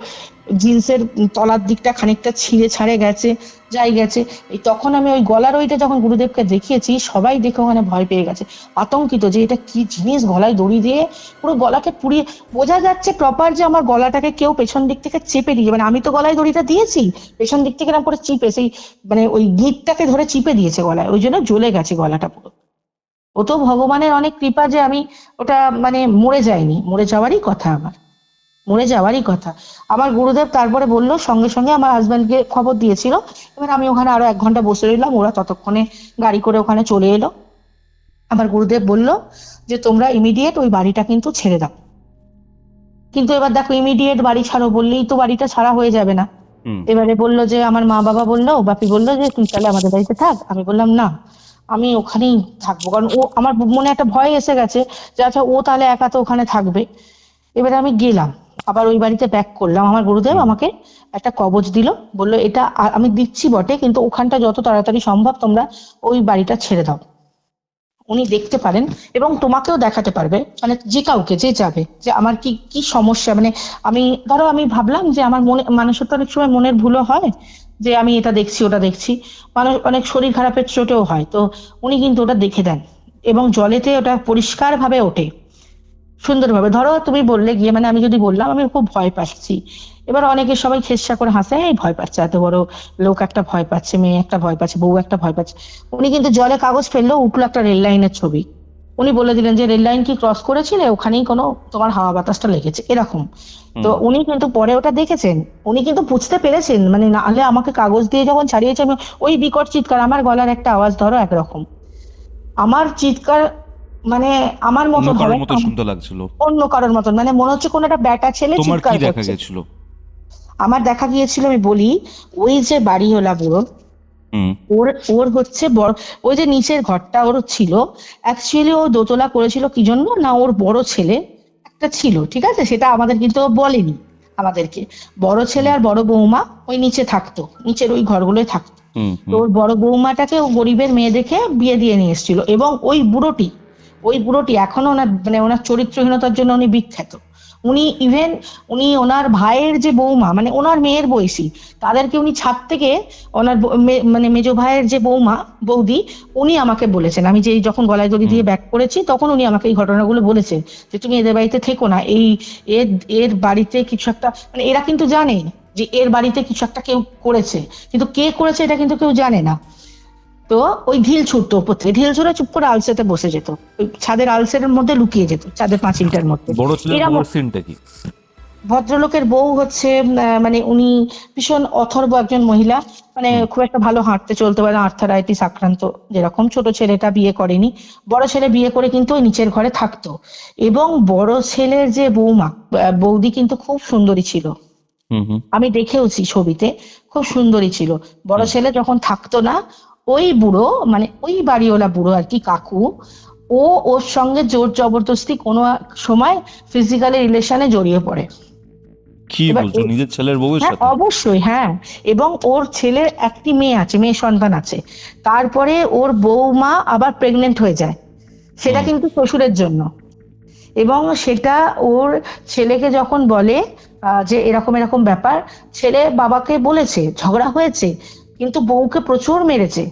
জিন্সের তলার দিকটা খানিকটা ছিঁড়ে ছাড়ে গেছে, যাই গেছে। এই তখন আমি ওই গলার ওইটা যখন গুরুদেবকে দেখিয়েছি, সবাই দেখে ওখানে ভয় পেয়ে গেছে, আতঙ্কিত, যে এটা কি জিনিস, গলায় দড়ি দিয়ে পুরো গলাকে পুড়িয়ে, বোঝা যাচ্ছে প্রপার যে আমার গলাটাকে কেউ পেছন দিক থেকে চেপে দিয়ে, মানে আমি তো গলায় দড়িটা দিয়েছি, পেছন দিক থেকে না করে চিপে, সেই মানে ওই গিঁটটাকে ধরে চিপে দিয়েছে গলায়, ওই জন্য জ্বলে গেছে গলাটা পুরো। ও তো ভগবানের অনেক কৃপা যে আমি ওটা মানে মরে যাইনি, মরে যাওয়ারই কথা। আমার গুরুদেব তারপরে বললো, সঙ্গে সঙ্গে আমার হাজবেন্ডকে খবর দিয়েছিল। এবার আমি ওখানে আরো 1 ঘন্টা বসে রইলাম, ওরা ততক্ষণে গাড়ি করে ওখানে চলে এলো। আমার গুরুদেব বলল যে তোমরা ইমিডিয়েট ওই বাড়িটা কিন্তু ছেড়ে দাও। কিন্তু এবার দেখো, ইমিডিয়েট বাড়ি ছাড়ো বললেই তো বাড়িটা ছাড়া হয়ে যাবে না। এবারে বললো যে, আমার মা বাবা বললো, বাপি বললো যে তুই তাহলে আমাদের বাড়িতে থাক। আমি বললাম না, আমি ওখানেই থাকবো, কারণ ও, আমার মনে একটা ভয় এসে গেছে যে আচ্ছা ও তাহলে একা তো ওখানে থাকবে। এবারে আমি গেলাম, আবার ওই বাড়িতে ব্যাক করলাম। আমার গুরুদেব আমাকে একটা কবচ দিল, বললো এটা আমি দিচ্ছি বটে, কিন্তু ওখানটা যত তাড়াতাড়ি সম্ভব তোমরা ওই বাড়িটা ছেড়ে দাও। উনি দেখতে পারেন এবং তোমাকেও দেখাতে পারবে, মানে যে কাউকে যে যাবে, যে আমার কি কি সমস্যা। মানে আমি ধরো আমি ভাবলাম যে আমার মনে, মানুষের তো অনেক সময় মনের ভুলও হয়, যে আমি এটা দেখছি ওটা দেখছি, মানুষ অনেক শরীর খারাপের চোটেও হয়। তো উনি কিন্তু ওটা দেখে দেন এবং জলেতে ওটা পরিষ্কার ভাবে ওঠে সুন্দরভাবে। ধরো তুমি বললে গিয়ে, মানে আমি যদি বললাম আমি খুব ভয় পাচ্ছি, এবার অনেকে সবাই খেসা করে হাসে, এই ভয় পাচ্ছে, এত বড় লোক একটা ভয় পাচ্ছে, মেয়ে একটা ভয় পাচ্ছে, বউ একটা ভয় পাচ্ছে। উনি কিন্তু জলে কাগজ ফেললো, উঠলো একটা রেল লাইনের ছবি। উনি বলে দিলেন যে রেল লাইন কি ক্রস করেছিলে, ওখানেই কোনো তোমার হাওয়া বাতাসটা লেগেছে এরকম। তো উনি কিন্তু পরে ওটা দেখেছেন, উনি কিন্তু বুঝতে পেরেছেন, মানে নাহলে আমাকে কাগজ দিয়ে যখন ছাড়িয়েছে, আমি ওই বিকট চিৎকার, আমার গলার একটা আওয়াজ ধরো একরকম, আমার চিৎকার মানে আমার অন্য মতন হবে কারোর মতো না, শুনতে লাগছিল। অন্য কারোর মতন, মানে মনে হচ্ছে কোন একটা ব্যাটা ছেলে তোমার চিৎকার কি দেখা করছে। গেছিল? আমার দেখা গিয়েছিল, আমি বলি, ওই যে বাড়িওয়ালা বুড়ো, ওর ওর হচ্ছে বড়, ওই যে নিচের ঘরটা ওর ছিল, অ্যাকচুয়ালি ও দোতলা করেছিল কি জন্য না, ওর বড় ছেলে একটা ছিল, ঠিক আছে, সেটা আমাদের কিন্তু ও বলেনি আমাদেরকে। বড় ছেলে আর বড় বৌমা ওই নিচে থাকতো, নিচের ওই ঘরগুলোয় থাকতো। তো ওর বড় বৌমাটাকে ও গরিবের মেয়ে দেখে বিয়ে দিয়ে নিয়ে এসেছিল, এবং ওই বুড়োটি এখনো ওনার, মানে ওনার চরিত্রহীনতার জন্য উনি বিখ্যাত। উনি ইভেন উনি ওনার ভাইয়ের যে বৌমা, মানে ওনার মেয়ের বয়সী, তাদেরকে উনি ছাদ থেকে ওনার মানে মেজো ভাইয়ের যে বৌমা, বৌদি, উনি আমাকে বলেছেন, আমি যে যখন গলায় দড়ি দিয়ে ব্যাক করেছি তখন উনি আমাকে এই ঘটনাগুলো বলেছেন, যে তুমি এদের বাড়িতে থেকো না, এই এর এর বাড়িতে কিছু একটা, মানে এরা কিন্তু জানে যে এর বাড়িতে কিছু একটা কেউ করেছে, কিন্তু কে করেছে এটা কিন্তু কেউ জানে না। তো ওই ঢিল ছুটতো উপর থেকে, ঢিল ছুড়ে চুপ করে আলসেতে বসে যেত, ওই ছাদের আলসের মধ্যে লুকিয়ে যেত, ছাদের পাঁচিলটার মধ্যে। বড় ছেলের এরা বউয়ের সিনটা কি? ভদ্রলোকের বউ হচ্ছে মানে উনি ভীষণ অথর্ব একজন মহিলা, মানে খুব একটা ভালো হাঁটতে চলতে পারে না, আর্থারাইটিস আক্রান্ত যেরকম। ছোট ছেলেটা বিয়ে করেনি, বড় ছেলে বিয়ে করে কিন্তু ওই নিচের ঘরে থাকতো। এবং বড় ছেলের যে বৌমা, বৌদি কিন্তু খুব সুন্দরী ছিল, আমি দেখেওছি ছবিতে, খুব সুন্দরী ছিল। বড় ছেলে যখন থাকতো না, ওই বুড়ো, মানে ওই বাড়িওয়ালা বুড়ো আর কি, কাকু, ওর সঙ্গে জোর জবরদস্তি কোনো এক সময় ফিজিক্যালি রিলেশনে জড়িয়ে পড়ে। কি এবার বলছো, নিজের ছেলের বউয়ের হ্যাঁ সাথে? অবশ্যই, হ্যাঁ। এবং ওর ছেলের একটি মেয়ে আছে, মেয়ে সন্তান আছে। তারপরে ওর বৌমা আবার প্রেগনেন্ট হয়ে যায়, সেটা কিন্তু শ্বশুরের জন্য। এবং সেটা ওর ছেলেকে যখন বলে যে এরকম এরকম ব্যাপার, ছেলে বাবাকে বলেছে ঝগড়া হয়েছে, কিন্তু বউকে প্রচুর মেরেছে।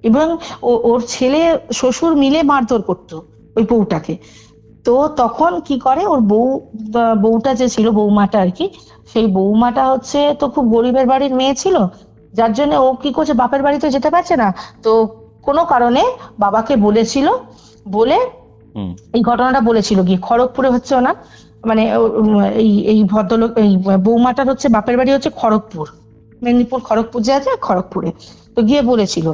এবং ওর ছেলে শ্বশুর মিলে মারধর করতো ওই বউটাকে। তো তখন কি করে ওর বউটা যে ছিল, বৌমাটা আর কি, সেই বৌমাটা হচ্ছে তো খুব গরিবের বাড়ির মেয়ে ছিল, যার জন্য ও কি করছে, বাপের বাড়িতে যেতে পারছে না, তো কোনো কারণে বাবাকে বলেছিল, বলে এই ঘটনাটা বলেছিল গিয়ে খড়গপুরে হচ্ছে ওনার, মানে এই এই ভদ্রলোক, এই বৌমাটার হচ্ছে বাপের বাড়ি হচ্ছে খড়গপুর, মেদিনীপুর খড়গপুর যে আছে, খড়গপুরে। তো গিয়ে বলেছিল,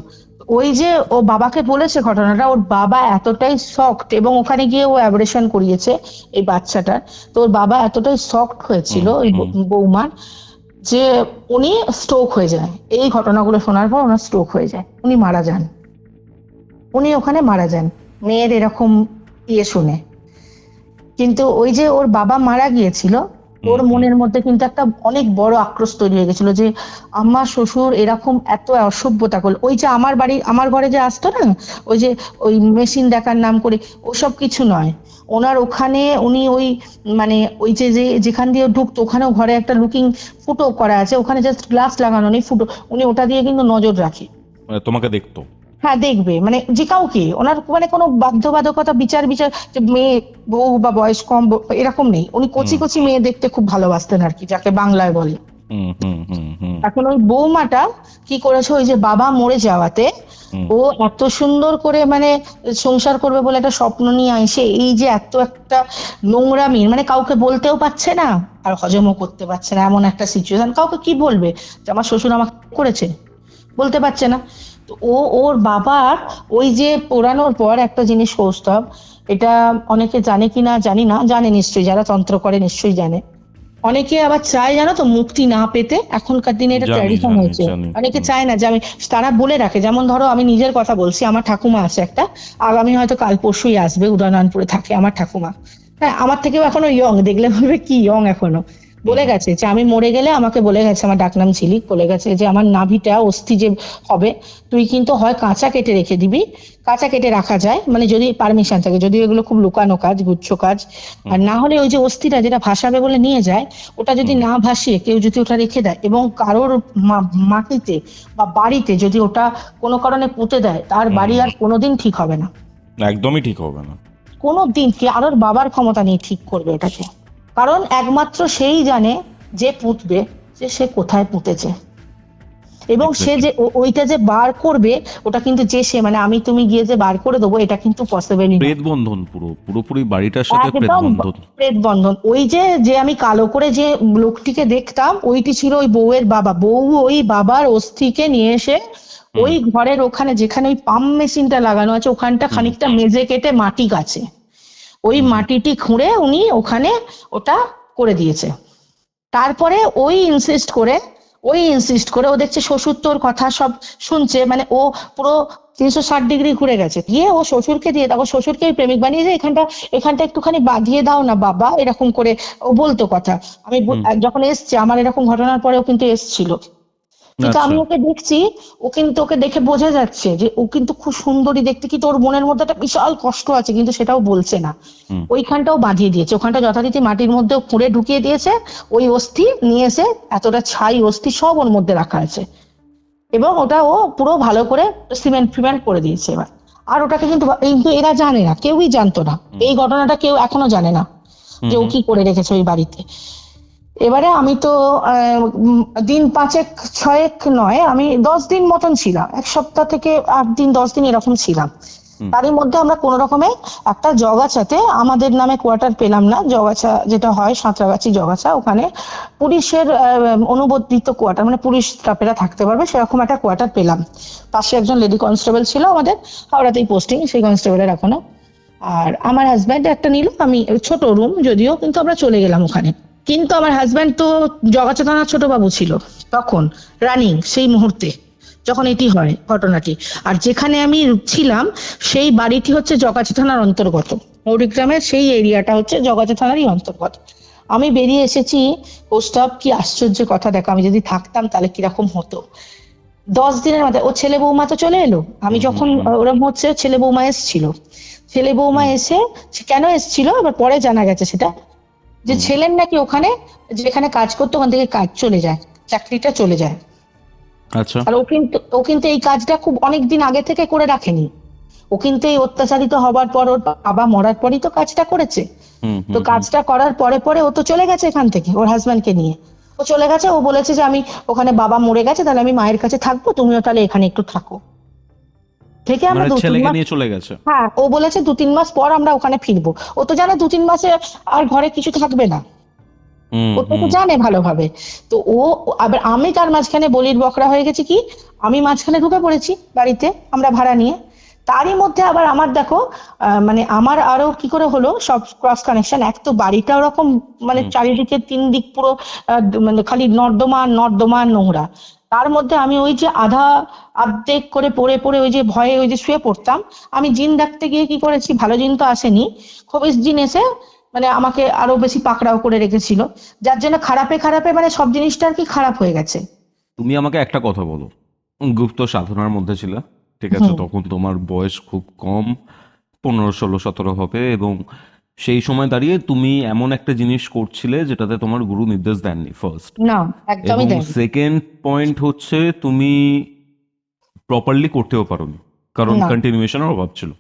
ওই যে ও বাবাকে বলেছে ঘটনাটা, ওর বাবা এতটাই শকড, এবং ওখানে গিয়ে ও অ্যাবরেশন করিয়েছে এই বাচ্চাটার। তো ওর বাবা এতটাই শকড হয়েছিল ওই বৌমার, যে উনি স্ট্রোক হয়ে যায়। এই ঘটনাগুলো শোনার পর ওনার স্ট্রোক হয়ে যায়, উনি মারা যান, উনি ওখানে মারা যান মেয়ের এরকম ইয়ে শুনে। কিন্তু ওই যে ওর বাবা মারা গিয়েছিল, ওর মনের মধ্যে কিন্তু একটা অনেক বড় আক্রোশ তৈরি হয়ে গেছিল, যে আমার শ্বশুর এরকম এত অসভ্যতা করলো। ওই যে আমার ঘরে যে আসতো না, ওই যে ওই মেশিন দেখার নাম করে, ওসব কিছু নয়। ওনার ওখানে উনি ওই, মানে ওই যে যেখান দিয়ে ঢুকতো, ওখানেও ঘরে একটা লুকিং ফুটো করা আছে, ওখানে জাস্ট গ্লাস লাগানো নেই, ফুটো, উনি ওটা দিয়ে কিন্তু নজর রাখে। মানে তোমাকে দেখতো? হ্যাঁ দেখবে, মানে যে কাউকে, ওনার মানে কোনো বাধ্যবাধকতা বিচার যে মেয়ে বউ বা বয়স কম এরকম নেই, উনি কচি কচি মেয়ে দেখতে খুব ভালোবাসতেন আর কি, যাকে বাংলায় বলে। এখন ওই বৌমাটা কি করেছে, ওই যে বাবা মরে যাওয়াতে ও এত সুন্দর করে মানে সংসার করবে বলে একটা স্বপ্ন নিয়ে আসে, এই যে এত একটা নোংরামি, মানে কাউকে বলতেও পারছে না আর হজমও করতে পারছে না, এমন একটা সিচুয়েশন। কাউকে কি বলবে যে আমার শ্বশুর আমাকে করেছে, বলতে পারছে না। তো ওর বাবার ওই যে পোড়ানোর পর একটা জিনিস কৌস্তব, এটা অনেকে জানে কিনা জানি না, জানে নিশ্চয়ই, যারা তন্ত্র করে নিশ্চয়ই জানে। অনেকে আবার চায়, জানো তো, মুক্তি না পেতে, এখনকার দিনে এটা ট্র্যাডিশন হয়েছে, অনেকে চায় না যে আমি, তারা বলে রাখে, যেমন ধরো আমি নিজের কথা বলছি, আমার ঠাকুমা আছে একটা, আগামী হয়তো কাল পরশুই আসবে, উদয়নারায়ণপুরে থাকে আমার ঠাকুমা। হ্যাঁ, আমার থেকেও এখনো ইয়ং, দেখলে বলবে কি ইয়ং এখনো। বলে গেছে যে আমি মরে গেলে আমাকে বলে গেছে, আমার ডাকনাম ঝিলিক, বলে গেছে যে আমার নাভিটা অস্থি যে হবে তুই কিন্তু হয় কাঁচা কেটে রেখে দিবি, কাঁচা কেটে রাখা যায় মানে যদি পারমিশন থাকে, যদি এগুলো খুব লুকানো কাজ, গুচ্ছ কাজ, আর না হলে ওই যে অস্থিটা যেটা ভাসাবে বলে নিয়ে যায়, ওটা যদি না ভাসিয়ে কেউ যদি ওটা রেখে দেয় এবং কারোর মাটিতে বা বাড়িতে যদি ওটা কোনো কারণে পুঁতে দেয়, তার বাড়ি আর কোনোদিন ঠিক হবে না, একদমই ঠিক হবে না। কোনোদিন। কারোর বাবার ক্ষমতা নেই ঠিক করবে ওটাকে, কারণ একমাত্র সেই জানে যে পুঁতবে যে সে কোথায় পুঁতেছে, এবং সে যে ওইটা যে বার করবে ওটা কিন্তু যে সে মানে আমি তুমি গিয়ে যে বার করে দেবো এটা কিন্তু পসিবলই না। প্রেত বন্ধন, পুরোপুরি বাড়িটার সাথে প্রেত একদম বন্ধন। প্রেত বন্ধন। ওই যে যে আমি কালো করে যে লোকটিকে দেখতাম ওইটি ছিল ওই বউয়ের বাবা। বউ ওই বাবার অস্থিকে নিয়ে এসে ওই ঘরের ওখানে যেখানে ওই পাম্প মেশিনটা লাগানো আছে ওখানটা খানিকটা মেজে কেটে মাটি গাছে ওই মাটিটি খুঁড়ে উনি ওখানে ওটা করে দিয়েছে। তারপরে ওই ইনসিস্ট করে ও দেখছে শ্বশুর তোর কথা সব শুনছে, মানে ও পুরো 360 ডিগ্রি ঘুরে গেছে, গিয়ে ও শ্বশুরকে দিয়ে, তখন শ্বশুরকে প্রেমিক বানিয়ে যে এখানটা একটুখানি বাঁধিয়ে দাও না বাবা, এরকম করে ও বলতো কথা। আমি যখন এসছে আমার এরকম ঘটনার পরেও কিন্তু এসছিল, কিন্তু আমি ওকে দেখছি, ও কিন্তু ওকে দেখে বোঝা যাচ্ছে যে ও কিন্তু খুব সুন্দরী দেখতে, কিন্তু ওর মনের মধ্যে একটা বিশাল কষ্ট আছে, কিন্তু সেটাও বলছে না। ওইখানটাও বাঁধিয়ে দিয়েছে, ওখানটা যথারীতি মাটির মধ্যে খুঁড়ে ঢুকিয়ে দিয়েছে, ওই অস্থি নিয়ে এসে এতটা ছাই অস্থি সব ওর মধ্যে রাখা আছে, এবং ওটা ও পুরো ভালো করে সিমেন্ট করে দিয়েছে এবার। আর ওটাকে কিন্তু এরা জানে না, কেউই জানতো না এই ঘটনাটা, কেউ এখনো জানে না যে ও কি করে রেখেছে ওই বাড়িতে। এবারে আমি তো দিন 5-6 নয়, আমি 10 দিন মতন ছিলাম, 1 সপ্তাহ থেকে 8 দিন 10 দিন এরকম ছিলাম। তারই মধ্যে আমরা কোন রকমে একটা জগাছাতে, আমাদের নামে কোয়ার্টার পেলাম না, জগাছা যেটা হয় সাঁতরাগাছি জগাছা, ওখানে পুলিশের অনুমোদিত কোয়ার্টার, মানে পুলিশ স্টাফেরা থাকতে পারবে সেরকম একটা কোয়ার্টার পেলাম। পাশে একজন লেডি কনস্টেবল ছিল, আমাদের হাওড়াতেই পোস্টিং সেই কনস্টেবলের এখনো। আর আমার হাজব্যান্ড একটা নিল, আমি ছোট রুম যদিও, কিন্তু আমরা চলে গেলাম ওখানে। কিন্তু আমার হাজব্যান্ড তো জগাছা থানার ছোট বাবু ছিল তখন, রানিং সেই মুহূর্তে যখন এটি হয় ঘটনাটি। আর যেখানে আমি ছিলাম সেই বাড়িটি হচ্ছে জগাছা থানার অন্তর্গত, মৌরিগ্রামের সেই এরিয়াটা হচ্ছে জগাছা থানারই অন্তর্গত। আমি বেরিয়ে এসেছি, কৌস্তব কি আশ্চর্য কথা, দেখো আমি যদি থাকতাম তাহলে কিরকম হতো। 10 দিনের মাথায় ও ছেলে বৌমা তো চলে এলো, আমি যখন ওরম হচ্ছে ছেলে বৌমা এসেছিল, ছেলে বৌমা এসে কেন এসেছিল এবার পরে জানা গেছে সেটা, যে ছেলের নাকি ওখানে যেখানে কাজ করতো ওখান থেকে কাজ চলে যায়, চাকরিটা চলে যায়। আচ্ছা। আর ও কিন্তু এই কাজটা খুব অনেকদিন আগে থেকে করে রাখেনি, ও কিন্তু এই অত্যাচারিত হবার পর, ওর বাবা মরার পরই তো কাজটা করেছে। তো কাজটা করার পরে ও তো চলে গেছে এখান থেকে ওর হাজব্যান্ডকে নিয়ে, ও চলে গেছে। ও বলেছে যে আমি ওখানে বাবা মরে গেছে, তাহলে আমি মায়ের কাছে থাকবো, তুমিও তাহলে এখানে একটু থাকো। থেকে আমরা 2-3 মাস, নিয়ে চলে গেছে। হ্যাঁ ও বলেছে 2-3 মাস পর আমরা ওখানে ফিরবো। ও তো জানে 2-3 মাসে আর ঘরে কিছু থাকবে না, ও তো জানে ভালোভাবে। তো ও আবার, আমি তার মাঝখানে বলির বকরা হয়ে গেছি, কি আমি মাঝখানে ঢুকে পড়েছি বাড়িতে আমরা ভাড়া নিয়ে। তারই মধ্যে আবার আমার দেখো মানে আমার আরো কি করে হলো সব ক্রস কানেকশন। এক তো বাড়িটা ওরকম মানে চারিদিকে 3 দিক পুরো মানে খালি নর্দমা নোংরা, তার মধ্যে আমি ওই যে আর্ধেক করে পড়ে ওই যে ভয়ে ওই যে শুয়ে পড়তাম। আমি জিন ডাকতে গিয়ে কি করেছি, ভালো জিন তো আসেনি, খবিস জিন এসে মানে আমাকে আরো বেশি পাকড়াও করে রেখেছিল, যার জন্য খারাপে মানে সব জিনিসটা আর কি খারাপ হয়ে গেছে। তুমি আমাকে একটা কথা বলো, গুপ্ত সাধনার মধ্যে ছিল, ঠিক আছে, তখন তোমার বয়স খুব কম, 15, 16, 17 হবে, এবং সেই সময় দাঁড়িয়ে তুমি এমন একটা জিনিস করছিলে যেটাতে তোমার গুরু নির্দেশ দেননি, ফার্স্ট। না একদমই এবং দেয়নি। সেকেন্ড পয়েন্ট হচ্ছে তুমি প্রপারলি করতেও পারোনি, কারণ না। কন্টিনিউশনের অভাব ছিল।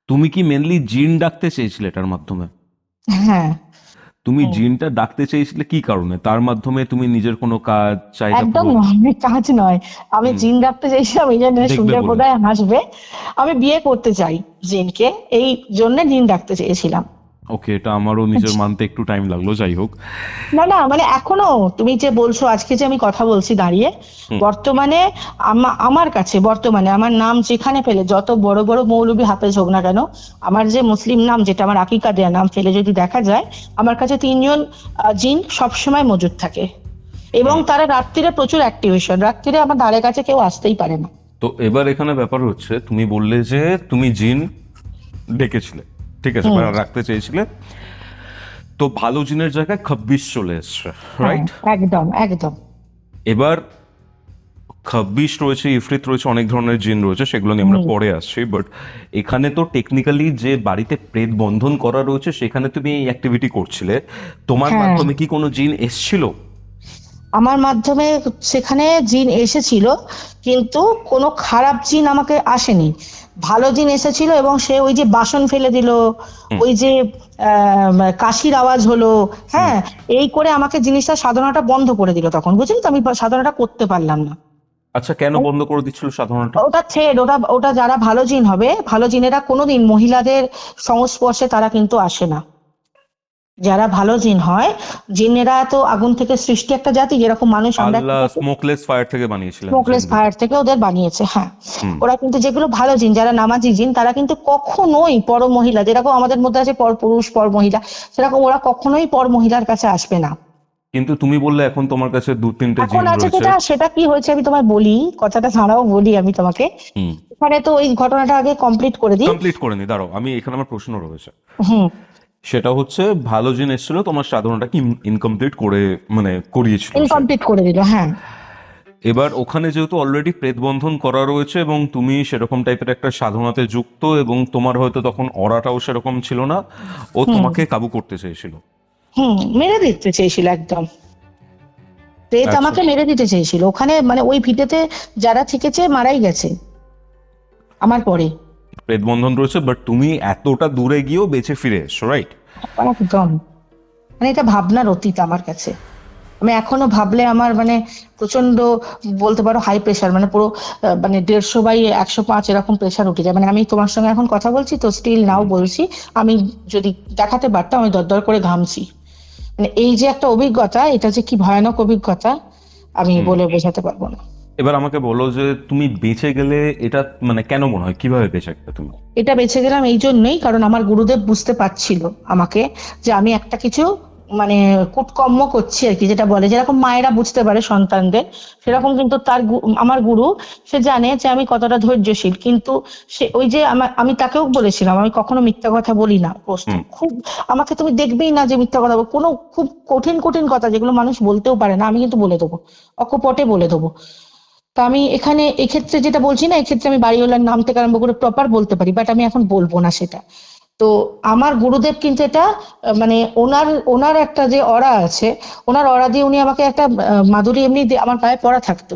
তুমি কি মেনলি জিন ডাকতে চেয়েছিলে এটার মাধ্যমে? হ্যাঁ তুমি জিনটা ডাকতে চেয়েছিলে কি কারণে? তার মাধ্যমে তুমি নিজের কোনো কাজ চাইতে একদম নয়, কাজ নয়। আমি জিন রাখতে চাইছিলাম, এই জন্য দেখবে শুনলে বলে। বোধহয় হাসবে, আমি বিয়ে করতে চাই জিনকে, এই জন্য জিন রাখতে চেয়েছিলাম। ওকে, এটা আমারও নিজের মানতে একটু টাইম লাগলো, যাই হোক। না মানে এখনো তুমি যে বলছো, আজকে যে আমি কথা বলছি দাঁড়িয়ে, বর্তমানে আমার কাছে বর্তমানে আমার নাম যেখানে ফেলে, যত বড় বড় মৌলবী হাফেজ হোক না কেন, আমার যে মুসলিম নাম যেটা আমার আকিকা দেয়া নাম ফেলে যদি দেখা যায়, আমার কাছে 3 জন জিন সবসময় মজুদ থাকে, এবং তারা রাত্রিরে প্রচুর অ্যাক্টিভেশন, রাত্রিরে আমার ধারে কাছে কেউ আসতেই পারে না। তো এবার এখানে ব্যাপার হচ্ছে, তুমি বললে যে তুমি জিন ডেকেছিলে, ঠিক আছে, রাখতে চেয়েছিলে। তো ভালো জিনের জায়গায় 26 চলে এসছে, রাইট? একদম একদম। এবার 26 রয়েছে, ইফরিত রয়েছে, অনেক ধরনের জিন রয়েছে, সেগুলো নিয়ে আমরা পরে আসছি। বাট এখানে তো টেকনিক্যালি যে বাড়িতে প্রেত বন্ধন করা রয়েছে সেখানে তুমি এই অ্যাক্টিভিটি করছিলে, তোমার মাধ্যমে কি কোনো জিন এসছিল? আমার মাধ্যমে সেখানে জিন এসেছিল, কিন্তু কোনো খারাপ জিন আমাকে আসেনি, ভালো জিন এসেছিল। এবং সে ওই যে বাসন ফেলে দিল, ওই যে কাশির আওয়াজ হলো, হ্যাঁ, এই করে আমাকে জিনিসটা সাধনাটা বন্ধ করে দিল তখন, বুঝলি তো, আমি সাধনাটা করতে পারলাম না। আচ্ছা, কেন বন্ধ করে দিচ্ছিল সাধারণত? ওটা থ্রেড, ওটা যারা ভালো জিন হবে, ভালো জিনেরা কোনোদিন মহিলাদের সংস্পর্শে তারা কিন্তু আসে না। যারা ভালো জিন হয়, জিনেরা তো আগুন থেকে সৃষ্টি একটা জাতি, যেরকম মানুষ আমরা আল্লাহ স্মোকলেস ফায়ার থেকে বানিয়েছিলেন, স্মোকলেস ফায়ার থেকে ওদের বানিয়েছে, হ্যাঁ। ওরা কিন্তু যেগুলো ভালো জিন, যারা নামাজি জিন, তারা কিন্তু কখনোই পর মহিলা, যেরকম আমাদের মধ্যে আছে পর পুরুষ পর মহিলা, সেরকম ওরা কখনোই পর মহিলার কাছে আসবে না। কিন্তু তুমি বললে এখন তোমার কাছে 2-3টে জিন এখন আছে রয়েছে। সেটা কি হয়েছে আমি তোমায় বলি, কথাটা ছাড়াও বলি আমি তোমাকে। এখানে তো ওই ঘটনাটা আগে কমপ্লিট করে দিই। কমপ্লিট করে নি, দাঁড়াও, আমি এখানে আমার প্রশ্ন রয়েছে। হুম। সেটা হচ্ছে, ভালো জিন এসেছিল, তোমার সাধনাটা কি ইনকমপ্লিট করে, মানে করিয়েছিল সে। ইনকমপ্লিট করে দিল, হ্যাঁ। এবার ওখানে যেহেতু অলরেডি প্রেত বন্ধন করা রয়েছে এবং তুমি সেরকম টাইপের একটা সাধনাতে যুক্ত, এবং তোমার হয়তো তখন অরাটাও সেরকম ছিল না, ও তোমাকে কাবু করতে চেয়েছিল। মেরে দিতে চেয়েছিল একদম, প্রেত আচ্ছা। আমাকে মেরে দিতে চেয়েছিল ওখানে, মানে ওই ভিটেতে যারা থেকেছে মারাই গেছে আমার পরে। প্রেত বন্ধন রয়েছে, বাট তুমি এতটা দূরে গিয়েও বেঁচে ফিরে এসছো, রাইট? একদম, মানে এটা ভাবনার অতীত আমার কাছে। আমি এখনো ভাবলে আমার মানে প্রচন্ড, বলতে পারো হাই প্রেশার, মানে পুরো মানে 150/105 এরকম প্রেশার উঠে যায়। মানে আমি তোমার সঙ্গে এখন কথা বলছি তো স্টিল নাও বলছি, আমি যদি দেখাতে পারতাম আমি দরদর করে ঘামছি। মানে এই যে একটা অভিজ্ঞতা, এটা যে কি ভয়ানক অভিজ্ঞতা আমি বলে বোঝাতে পারবো না। এবার আমাকে বলো যে তুমি বেঁচে গেলে, এটা মানে কেন মনে হয়, কিভাবে বেঁচে গেলে তুমি? এটা বেঁচে গেলাম এই জন্যই, কারণ আমার গুরুদেব বুঝতে পারছিল আমাকে যে আমি একটা কিছু মানে কুৎকর্ম করছি আর কি, যেটা বলে যেরকম মায়েরা বুঝতে পারে সন্তানদের, সেরকম কিন্তু আমার গুরু, সে জানে যে আমি কতটা ধৈর্যশীল। কিন্তু সে ওই যে আমি তাকেও বলেছিলাম আমি কখনো মিথ্যা কথা বলি না, প্রস্তুত খুব, আমাকে তুমি দেখবেই না যে মিথ্যা কথা কোনো খুব কঠিন কঠিন কথা যেগুলো মানুষ বলতেও পারে না, আমি কিন্তু বলে দেবো, অকপটে বলে দেবো। তা আমি এখানে এক্ষেত্রে যেটা বলছি না, এক্ষেত্রে আমি বাড়িওয়ালার নাম থেকে আরম্ভ করে প্রপার বলতে পারি, বাট আমি এখন বলবো না সেটা। তো আমার গুরুদেব কিন্তু এটা মানে ওনার একটা যে অরা আছে, ওনার অরা দিয়ে উনি আমাকে একটা মাদুরি এমনি আমার গায়ে পরা থাকতো,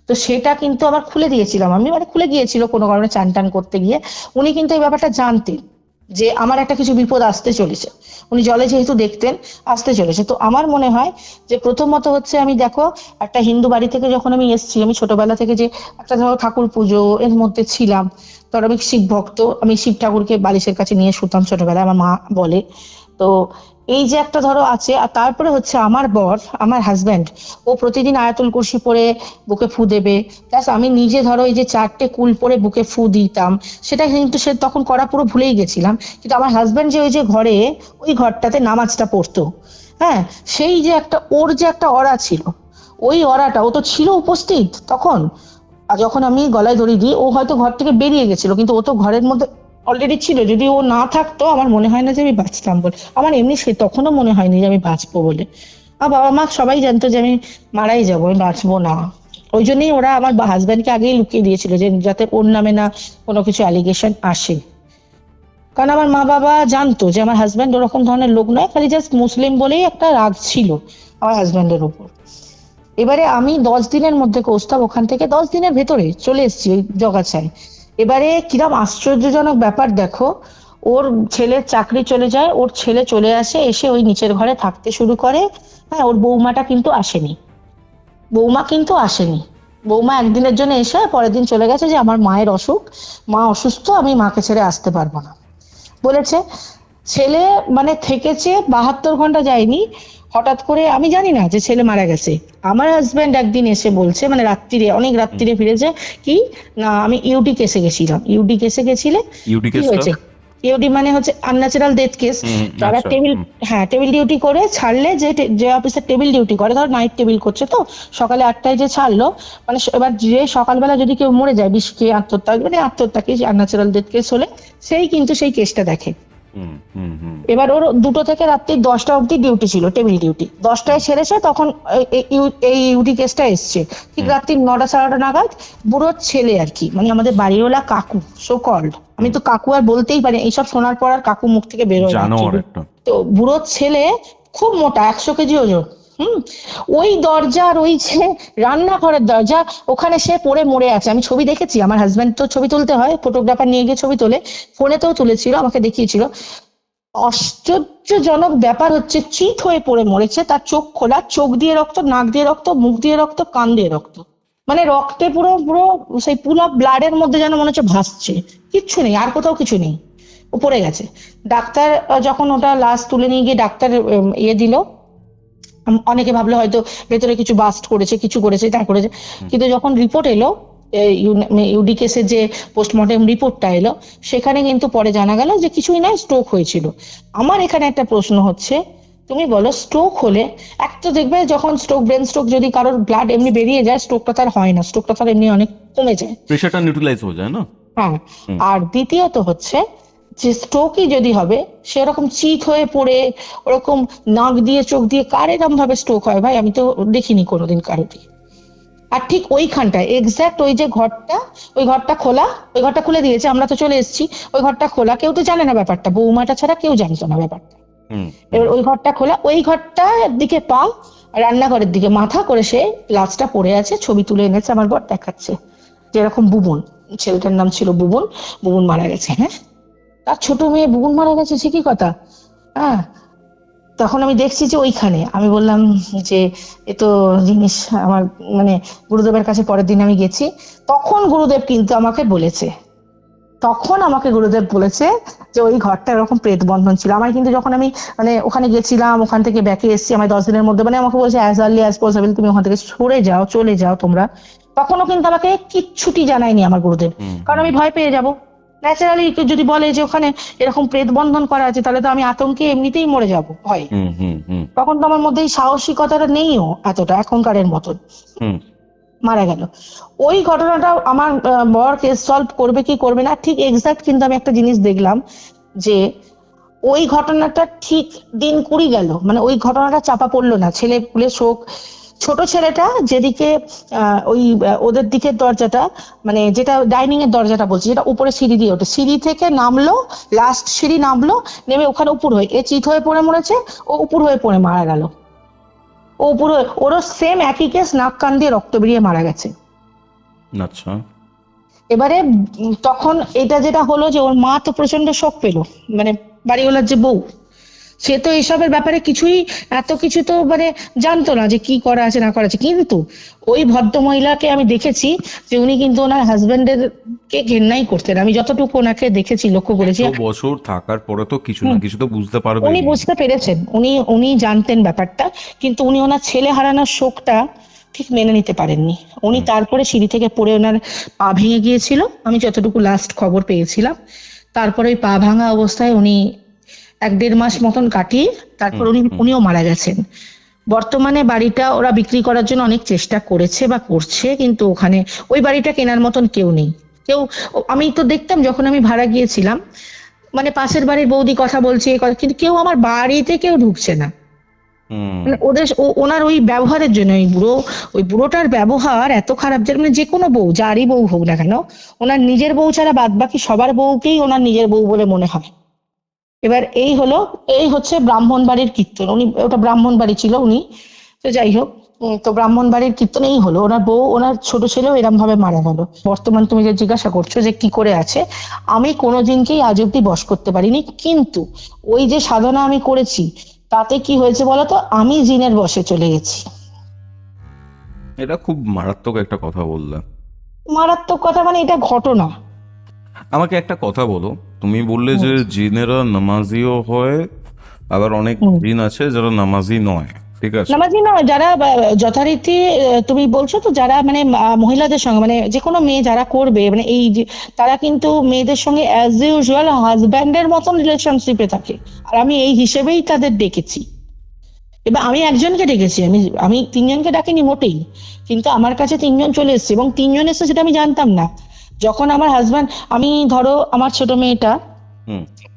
তো সেটা কিন্তু আমার খুলে দিয়েছিলাম আমি, মানে খুলে গিয়েছিল কোনো কারণে চান টান করতে গিয়ে। উনি কিন্তু এই ব্যাপারটা জানতেন যে আমার একটা কিছু বিপদ আসতে চলেছে, উনি জলে যেহেতু দেখতেন আসতে চলেছে। তো আমার মনে হয় যে প্রথমত হচ্ছে, আমি দেখো একটা হিন্দু বাড়ি থেকে যখন আমি এসেছি, আমি ছোটবেলা থেকে যে একটা ধরো ঠাকুর পুজো এর মধ্যে ছিলাম, ধরো আমি শিব ভক্ত, আমি শিব ঠাকুরকে বালিশের কাছে নিয়ে শুতাম ছোটবেলায়, আমার মা বলে। তো এই যে একটা ধরো আছে, আর তারপরে হচ্ছে আমার বর, আমার হাজবেন্ড, ও প্রতিদিন আয়াতুল কুরসি পরে বুকে ফু দেবে, প্লাস আমি নিজে ধরো এই যে 4টে কুল পরে বুকে ফু দিতাম, সেটা কিন্তু সে তখন করা পুরো ভুলেই গেছিলাম। কিন্তু আমার হাজবেন্ড যে ওই যে ঘরে, ওই ঘরটাতে নামাজটা পড়তো, হ্যাঁ, সেই যে একটা ওর যে একটা অরা ছিল, ওই অরাটা ও তো ছিল উপস্থিত তখন। আর যখন আমি গলায় দড়ি দিই, ও হয়তো ঘর থেকে বেরিয়ে গেছিল, কিন্তু ও তো ঘরের মধ্যে অলরেডি ছিল। যদি ও না থাকতো আমার মনে হয় না যে আমি বাঁচতাম বলে, আমার এমনি সে তখনও মনে হয়নি যে আমি বাঁচবো বলে। আর বাবা মা সবাই জানতো যে আমি মারাই যাবো, আমি বাঁচবো না। ওই জন্যই ওরা আমার হাজবেন্ডকে আগেই লুকিয়ে দিয়েছিল, যে যাতে ওর নামে না কোনো কিছু অ্যালিগেশন আসে। কারণ আমার মা বাবা জানতো যে আমার হাজবেন্ড ওরকম ধরনের লোক নয়, খালি জাস্ট মুসলিম বলেই একটা রাগ ছিল আমার হাজবেন্ডের উপর। এবারে আমি 10 দিনের মধ্যে কৌস্তব ওখান থেকে 10 দিনের ভেতরে চলে এসেছি ওই জগাছায়। এবারে কিরম আশ্চর্যজনক ব্যাপার দেখো, ওর ছেলের চাকরি চলে যায়, ওর ছেলে চলে আসে, এসে ওই নিচের ঘরে থাকতে শুরু করে। হ্যাঁ, ওর বৌমাটা কিন্তু আসেনি, বৌমা একদিনের জন্য এসে পরের দিন চলে গেছে যে আমার মায়ের অসুখ, মা অসুস্থ, আমি মাকে ছেড়ে আসতে পারবো না বলেছে। ছেলে মানে থেকেছে 72 ঘন্টা যায়নি, হঠাৎ করে আমি জানি না যে ছেলে মারা গেছে। আমার হাজবেন্ড একদিন এসে বলছে, মানে রাত্রিরে, অনেক রাত্রিরে ফিরেছে, কি না আমি ইউডি কেসে গেছিলাম। ইউডি কেসে গেছিলে, কি হয়েছে? ইউডি মানে হচ্ছে আনন্যাচারাল ডেথ কেস। তারা টেবিল ডিউটি করে ছাড়লে, যে অফিসে টেবিল ডিউটি করে, ধর নাইট টেবিল করছে, তো সকালে 8টায় যে ছাড়লো, মানে এবার যে সকালবেলা যদি কেউ মরে যায়, বিষ খেয়ে আত্মহত্যা, মানে আত্মহত্যা কেস, আনন্যাচারাল ডেথ কেস হলে সেই কিন্তু সেই কেসটা দেখে। হুম হুম হুম এবার ওর 2টো থেকে রাত্রি 10টা অবধি ডিউটি ছিল, টেবিল ডিউটি। 10টায় সেরেছে, তখন এই ইউডি কেসটা এসছে ঠিক রাত্রি 9টা 9:30 নাগাদ। বুড়ো ছেলে আর কি, মানে আমাদের বাড়িওয়ালা কাকু, সো কল্ড, আমি তো কাকু আর বলতেই পারি, এইসব শোনার পর আর কাকু মুখ থেকে বেরোয় না জানোয়ার actually। একটা। তো বুড়ো ছেলে, খুব মোটা, 100 কেজি ওজন। ওই দরজা, আর ওই যে রান্নাঘরের দরজা, ওখানে সে পড়ে মরে আছে। আমি ছবি দেখেছি, আমার হাজবেন্ড তো ছবি তুলতে হয়, ফটোগ্রাফার নিয়ে গিয়ে ছবি তোলে, ফোনেতেও তুলেছিল, আমাকে দেখিয়েছিল। আশ্চর্যজনক ব্যাপার হচ্ছে, চিত হয়ে পড়ে মরেছে, তার চোখ খোলা, চোখ দিয়ে রক্ত, নাক দিয়ে রক্ত, মুখ দিয়ে রক্ত, কান দিয়ে রক্ত, মানে রক্তে পুরো পুরো সেই পুল অফ ব্লাডের মধ্যে যেন মনে হচ্ছে ভাসছে, কিচ্ছু নেই, আর কোথাও কিছু নেই, ও পড়ে গেছে। ডাক্তার যখন ওটা লাস্ট তুলে নিয়ে গিয়ে ডাক্তার ইয়ে দিল, অনেকে ভাবলো হয়তো ভেতরে কিছু বাস্ট করেছে, কিছু করেছে, তা করেছে, কিন্তু যখন রিপোর্ট এলো, ইউডি কেসের যে পোস্টমর্টেম রিপোর্টটা এলো, সেখানে কিন্তু পরে জানা গেল যে কিছুই নয়, স্ট্রোক হয়েছিল। আমার এখানে একটা প্রশ্ন হচ্ছে, তুমি বলো স্ট্রোক হলে, এক তো দেখবে যখন স্ট্রোক, ব্রেন স্ট্রোক, যদি কারোর ব্লাড এমনি বেরিয়ে যায়, স্ট্রোকটা তার হয় না, স্ট্রোকটা তার এমনি অনেক কমে যায়। প্রেশারটা নিউট্রালাইজ হয়ে যায় না। হ্যাঁ, আর দ্বিতীয়ত হচ্ছে যে স্ট্রোকই যদি হবে, সেরকম চিত হয়ে পড়ে ওরকম নাক দিয়ে চোখ দিয়ে কার এরকম ভাবে স্ট্রোক হয় ভাই, আমি তো দেখিনি কোনোদিন কারোরই। আর ঠিক ওইখানটায় এক্স্যাক্ট ওই যে ঘরটা, ওই ঘরটা খোলা, ওই ঘরটা খুলে দিয়েছে, আমরা তো চলে এসেছি, ওই ঘরটা খোলা, কেউ তো জানে না ব্যাপারটা, বৌমাটা ছাড়া কেউ জানতো না ব্যাপারটা। এবার ওই ঘরটা খোলা, ওই ঘরটার দিকে পা, রান্নাঘরের দিকে মাথা করে সে লাশটা পড়ে আছে, ছবি তুলে এনেছে আমার বর, দেখাচ্ছে যেরকম বুবন, ছেলেটার নাম ছিল বুবন, বুবন মারা গেছে। হ্যাঁ, তার ছোট মেয়ে বুবন মারা গেছে, সে কি কথা। হ্যাঁ, তখন আমি দেখছি যে ওইখানে, আমি বললাম যে এ তো জিনিস আমার, মানে গুরুদেবের কাছে পরের দিন আমি গেছি, তখন গুরুদেব কিন্তু আমাকে বলেছে, তখন আমাকে গুরুদেব বলেছে যে ওই ঘরটা এরকম প্রেত বন্ধন ছিল। আমার কিন্তু যখন আমি মানে ওখানে গেছিলাম, ওখান থেকে ব্যাকে এসেছি, আমার 10 দিনের মধ্যে, মানে আমাকে বলছে অ্যাজ আর্লি অ্যাজ পসিবল তুমি ওখান থেকে সরে যাও, চলে যাও তোমরা। তখনও কিন্তু আমাকে কিচ্ছুটি জানায়নি আমার গুরুদেব, কারণ আমি ভয় পেয়ে যাব। ন্যাচারালি যদি বলে যে ওখানে এরকম প্রেত বন্ধন করা আছে, তাহলে তো আমি আতঙ্কে এমনিতেই মরে যাব ভয়। তখন তো আমার মধ্যে এই সাহসিকতাটা নেইও এতটা এখনকারের মতন। মারা গেল। ওই ঘটনাটা আমার বর কেস সলভ করবে কি করবে না ঠিক এক্সাক্ট, কিন্তু আমি একটা জিনিস দেখলাম যে ওই ঘটনাটা ঠিক দিন 20 গেল, মানে ওই ঘটনাটা চাপা পড়লো না, ছেলে পুলে শোক। ছোট ছেলেটা যেদিকে ওই ওদের দিকের দরজাটা, মানে যেটা ডাইনিং এর দরজাটা বলছি, যেটা উপরে সিঁড়ি দিয়ে ওঠে, সিঁড়ি থেকে নামলো, লাস্ট সিঁড়ি নামলো, নেমে ওখানে উপর হয়ে এ চিত হয়ে পড়ে মরেছে, ও উপর হয়ে পড়ে মারা গেল। ও পুরো, ওরও সেম একই কেস, নাক কান দিয়ে রক্ত বেরিয়ে মারা গেছে। আচ্ছা। এবারে তখন এটা যেটা হলো যে ওর মা তো প্রচন্ড শোক পেলো, মানে বাড়িওয়ালার যে বউ, সে তো এইসবের ব্যাপারে কিছুই, এত কিছু তো মানে জানতো না যে কি করা আছে না করা আছে। কিন্তু ওই ভদ্র মহিলাকে আমি দেখেছি যে উনি কিন্তু ওনার হাজবেন্ডের কে ঘেন্নাই করতেন, আমি যতটুকু ওনাকে দেখেছি, লক্ষ্য করেছি। এত বছর থাকার পরে তো কিছু না কিছু তো বুঝতে পারবে। উনি বুঝতে পেরেছেন, উনি জানতেন ব্যাপারটা, কিন্তু উনি ওনার ছেলে হারানোর শোকটা ঠিক মেনে নিতে পারেননি। উনি তারপরে সিঁড়ি থেকে পড়ে ওনার পা ভেঙে গিয়েছিল, আমি যতটুকু লাস্ট খবর পেয়েছিলাম। তারপরে ওই পা ভাঙা অবস্থায় উনি 1-1.5 মাস মতন কাটিয়ে তারপর উনিও মারা গেছেন। বর্তমানে বাড়িটা ওরা বিক্রি করার জন্য অনেক চেষ্টা করেছে বা করছে, কিন্তু ওখানে ওই বাড়িটা কেনার মতন কেউ নেই। কেউ, আমি তো দেখতাম যখন আমি ভাড়া গিয়েছিলাম, মানে পাশের বাড়ির বৌদি কথা বলছে, কিন্তু কেউ আমার বাড়িতে কেউ ঢুকছে না। মানে ওদের ওনার ওই ব্যবহারের জন্য, ওই বুড়োটার ব্যবহার এত খারাপ, যে মানে যে কোনো বউ, যারই বউ হোক না কেন, ওনার নিজের বউ ছাড়া বাদ বাকি সবার বউকেই ওনার নিজের বউ বলে মনে হয়। এবার এই হচ্ছে ব্রাহ্মণ বাড়ির কীর্তন। উনি, ওটা ব্রাহ্মণ বাড়ি ছিল উনি, তো যাই হোক, তো ব্রাহ্মণ বাড়ির কীর্তন এই হলো, ওনার বউ, ওনার ছোট ছেলেও এরম ভাবে মারা গেল। বর্তমান তুমি যে জিজ্ঞাসা করছো যে কি করে আছে, আমি কোনোদিনকেই আজ অব্দি বশ করতে পারিনি, কিন্তু ওই যে সাধনা আমি করেছি, তাতে কি হয়েছে বলতো, আমি জিনের বশে চলে গেছি। এটা খুব মারাত্মক একটা কথা বললে। মারাত্মক কথা মানে এটা ঘটনা। আমাকে একটা কথা বলো, তুমি বললে যে জিনেরা নামাজিও হয়, আবার অনেক জিন আছে যারা নামাজি নয়, ঠিক আছে? নামাজি নয়, যারা যথারীতি তুমি বলছো তো, যারা মানে মহিলাদের সঙ্গে, মানে যে কোনো মেয়ে যারা করবে, মানে এই তারা কিন্তু মেয়েদের সঙ্গে অ্যাজ ইউজুয়াল হাজব্যান্ডের মতন রিলেশনশিপে থাকে, আর আমি এই হিসেবেই তাদের ডেকেছি। এবার আমি একজনকে ডেকেছি, আমি 3 জনকে ডাকিনি মোটেই, কিন্তু আমার কাছে 3 জন চলে এসেছে, এবং 3 জন এসেছে সেটা আমি জানতাম না। যখন আমার হাজব্যান্ড, আমি ধরো আমার ছোট মেয়েটা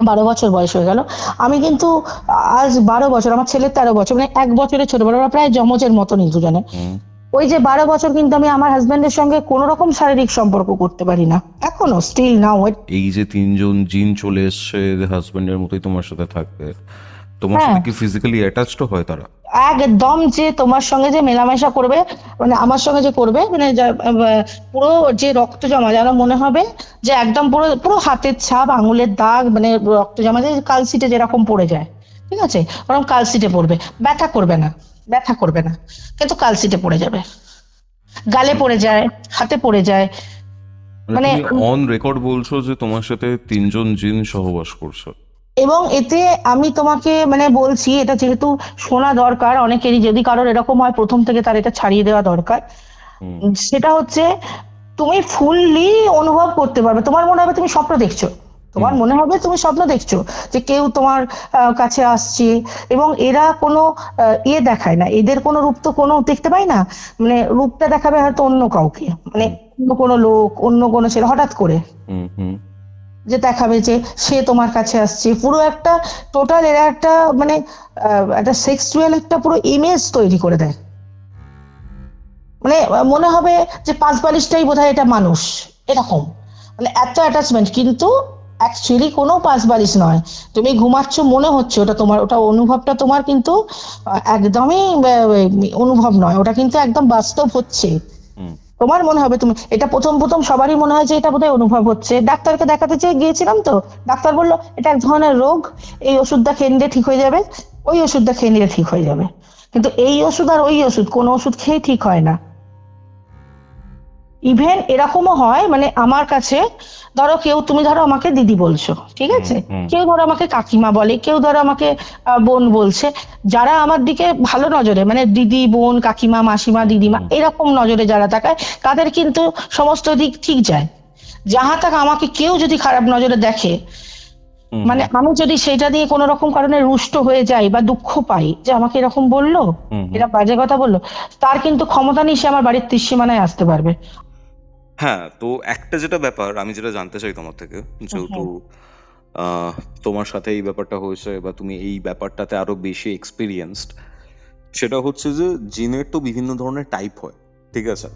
12 বছর বয়স হয়ে গেল। আমি কিন্তু আজ 12 বছর, আমার ছেলের 13 বছর, মানে 1 বছরের ছোট বড়, আমরা প্রায় যমজের মতনই দুজনে। ওই যে 12 বছর কিন্তু আমি আমার হাজবেন্ডের সঙ্গে কোনো রকম শারীরিক সম্পর্ক করতে পারি না এখনো, স্টিল নাও। এই যে তিনজন জিন চলে এসছে হাজবেন্ডের মতোই তোমার সাথে থাকবে, তোমার হ্যাঁ। সাথে কি ফিজিক্যালি অ্যাটাচড হয় তারা? একদম, যে তোমার সঙ্গে যে মেলামেশা করবে, মানে আমার সঙ্গে যে করবে, মানে পুরো যে রক্ত জমা, যেন মনে হবে যে একদম পুরো পুরো হাতের ছাপ, আঙুলের দাগ, মানে রক্ত জমা যে কালশিটে যেরকম পড়ে যায়, ঠিক আছে, ওরকম কালশিটে পড়বে। ব্যথা করবে না, ব্যথা করবে না, কিন্তু কালশিটে পড়ে যাবে, গালে পড়ে যায়, হাতে পড়ে যায়। মানে মানে তুমি অন রেকর্ড বলছো যে তোমার সাথে তিনজন জিন সহবাস করছো? এবং এতে আমি তোমাকে মানে বলছি, এটা যেহেতু শোনা দরকার অনেকেরই, যদি কারোর এরকম হয় প্রথম থেকে তার এটা ছাড়িয়ে দেওয়া দরকার। সেটা হচ্ছে তুমি ফুললি অনুভব করতে পারবে। তোমার মনে হবে তুমি স্বপ্ন দেখছো, তোমার মনে হবে তুমি স্বপ্ন দেখছো যে কেউ তোমার কাছে আসছে, এবং এরা কোনো ইয়ে দেখায় না, এদের কোনো রূপ তো কোনো দেখতে পাই না, মানে রূপটা দেখাবে হয়তো অন্য কাউকে, মানে অন্য কোনো লোক, অন্য কোনো ছেলে হঠাৎ করে যে দেখাবে যে সে তোমার কাছে আসছে। পুরো একটা টোটাল এরা একটা মানে একটা সেক্সুয়াল একটা পুরো ইমেজ তৈরি করে দেয়, মানে মনে হবে যে পাঁচ বালিশটাই বোধহয় এটা মানুষ, এরকম মানে এত অ্যাটাচমেন্ট। কিন্তু অ্যাকচুয়ালি কোনো পাঁচ বালিশ নয়, তুমি ঘুমাচ্ছ মনে হচ্ছে ওটা তোমার, ওটা অনুভবটা তোমার, কিন্তু একদমই অনুভব নয়, ওটা কিন্তু একদম বাস্তব হচ্ছে। তোমার মনে হবে তুমি এটা প্রথম প্রথম সবারই মনে হয় যে এটা বোধহয় অনুভব হচ্ছে। ডাক্তারকে দেখাতে চেয়ে গিয়েছিলাম, তো ডাক্তার বললো এটা এক ধরনের রোগ, এই ওষুধটা খেয়ে নিলে ঠিক হয়ে যাবে, ওই ওষুধটা খেয়ে নিলে ঠিক হয়ে যাবে। কিন্তু এই ওষুধ আর ওই ওষুধ, কোনো ওষুধ খেয়ে ঠিক হয় না। ইভেন এরকমও হয়, মানে আমার কাছে ধরো কেউ, তুমি ধরো আমাকে দিদি বলছো, ঠিক আছে, কেউ ধরো আমাকে কাকিমা বলে, কেউ ধরো আমাকে বোন বলছে, যারা আমার দিকে ভালো নজরে, মানে দিদি, বোন, কাকিমা, মাসিমা, দিদিমা, এরকম নজরে যারা তাকায়, তাদের কিন্তু সমস্ত দিক ঠিক যায়। যাহা তাক আমাকে কেউ যদি খারাপ নজরে দেখে, মানে আমি যদি সেটা দিয়ে কোনো রকম কারণে রুষ্ট হয়ে যাই বা দুঃখ পাই যে আমাকে এরকম বললো, এরা বাজে কথা বললো, তার কিন্তু ক্ষমতা নেই সে আমার বাড়ির ত্রিসীমানায় আসতে পারবে। হ্যাঁ, তো একটা যেটা ব্যাপার আমি যেটা জানতে চাই তোমার থেকে, যেহেতু তোমার সাথে এই ব্যাপারটা হয়েছে বা তুমি এই ব্যাপারটাতে আরো বেশি এক্সপিরিয়েন্সড, সেটা হচ্ছে যে জিনের তো বিভিন্ন ধরনের টাইপ হয়, ঠিক আছে?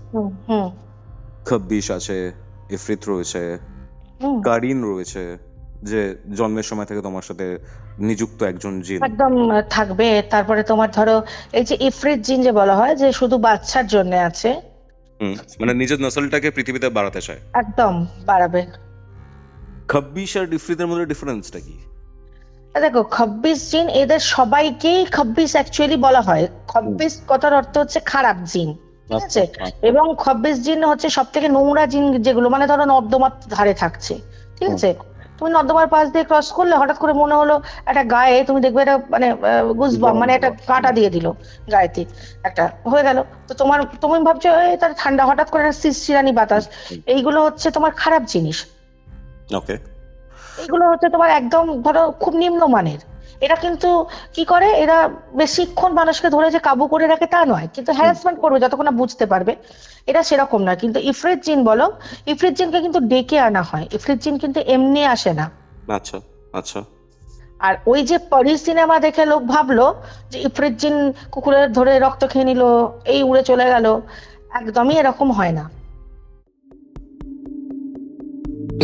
খব্বিশ আছে, ইফরিত রয়েছে, কারিন রয়েছে, যে জন্মের সময় থেকে তোমার সাথে নিযুক্ত একজন জিন। একদম থাকবে। তারপরে তোমার ধরো এই যে ইফরিত জিন যে বলা হয়, যে শুধু বাচ্চার জন্য আছে, মানে নিজের নসলটাকে পৃথিবীতে বাড়াতে চায়, একদম বাড়াবে। খব্বিশ আর ইফরিতের মধ্যে ডিফারেন্সটা কি? দেখো, খব্বিশ জিন, এদের সবাইকেই খব্বিশ অ্যাকচুয়ালি বলা হয়। খব্বিশ কথার অর্থ হচ্ছে খারাপ জিন, ঠিক আছে, এবং খব্বিশ জিন হচ্ছে সব থেকে নোংরা জিন, যেগুলো মানে ধরো নর্দমার ধারে থাকছে, ঠিক আছে, তুমি নর্দমার পাশ দিয়ে ক্রস করলে হঠাৎ করে মনে হলো একটা গায়ে, তুমি দেখবে এটা মানে গুজবাম, মানে একটা কাঁটা দিয়ে দিল গায়েতে, একটা হয়ে গেল, তো তুমি ভাবছো তার ঠান্ডা, হঠাৎ করে একটা শিরশিরানি বাতাস, এইগুলো হচ্ছে তোমার খারাপ জিনিস। ওকে, এগুলো হচ্ছে তোমার একদম ধরো খুব নিম্নমানের। এরা কিন্তু কি করে, এরা বেশিক্ষণ মানুষকে ধরে যে কাবু করে রাখে তা নয়, কিন্তু হ্যারাসমেন্ট করবে যতক্ষণ না বুঝতে পারবে, এটা সেরকম নয়। কিন্তু ইফরিত জিন বলো, ইফরিত জিনকে কিন্তু ডেকে আনা হয়, ইফরিত জিন কিন্তু এমনি আসে না। আচ্ছা আচ্ছা। আর ওই যে পরি সিনেমা দেখে লোক ভাবলো যে ইফরিত জিন কুকুরের ধরে রক্ত খেয়ে নিল, এই উড়ে চলে গেল, একদমই এরকম হয় না।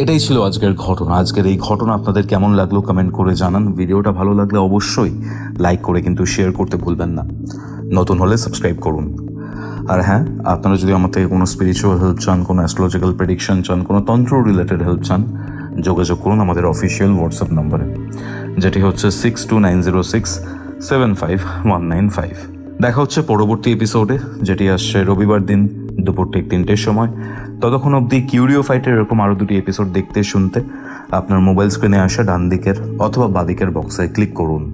এটাই ছিল আজকের ঘটনা। আজকের এই ঘটনা আপনাদের কেমন লাগলো কমেন্ট করে জানান। ভিডিওটা ভালো লাগলে অবশ্যই লাইক করে কিন্তু শেয়ার করতে ভুলবেন না। নতুন হলে সাবস্ক্রাইব করুন। আর হ্যাঁ, আপনারা যদি আমার থেকে কোনো স্পিরিচুয়াল হেল্প চান, কোনো অ্যাস্ট্রোলজিক্যাল প্রেডিকশন চান, কোনো তন্ত্র রিলেটেড হেল্প চান, যোগাযোগ করুন আমাদের অফিসিয়াল হোয়াটসঅ্যাপ নম্বরে, যেটি হচ্ছে 6290675195। দেখা হচ্ছে পরবর্তী এপিসোডে, যেটি আসছে রবিবার দিন দুপুর ঠিক 3টের সময়। ততক্ষণ অবধি কিউরিও ফাইটের এরকম আরও 2টি এপিসোড দেখতে শুনতে আপনার মোবাইল স্ক্রিনে আসা ডান দিকের অথবা বাদিকের বক্সে ক্লিক করুন।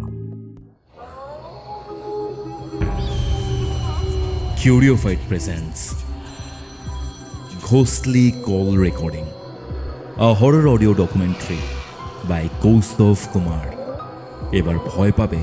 Curiophyte presents Ghostly Call Recording, a horror audio documentary by Kaustav Kumar. এবার ভয় পাবে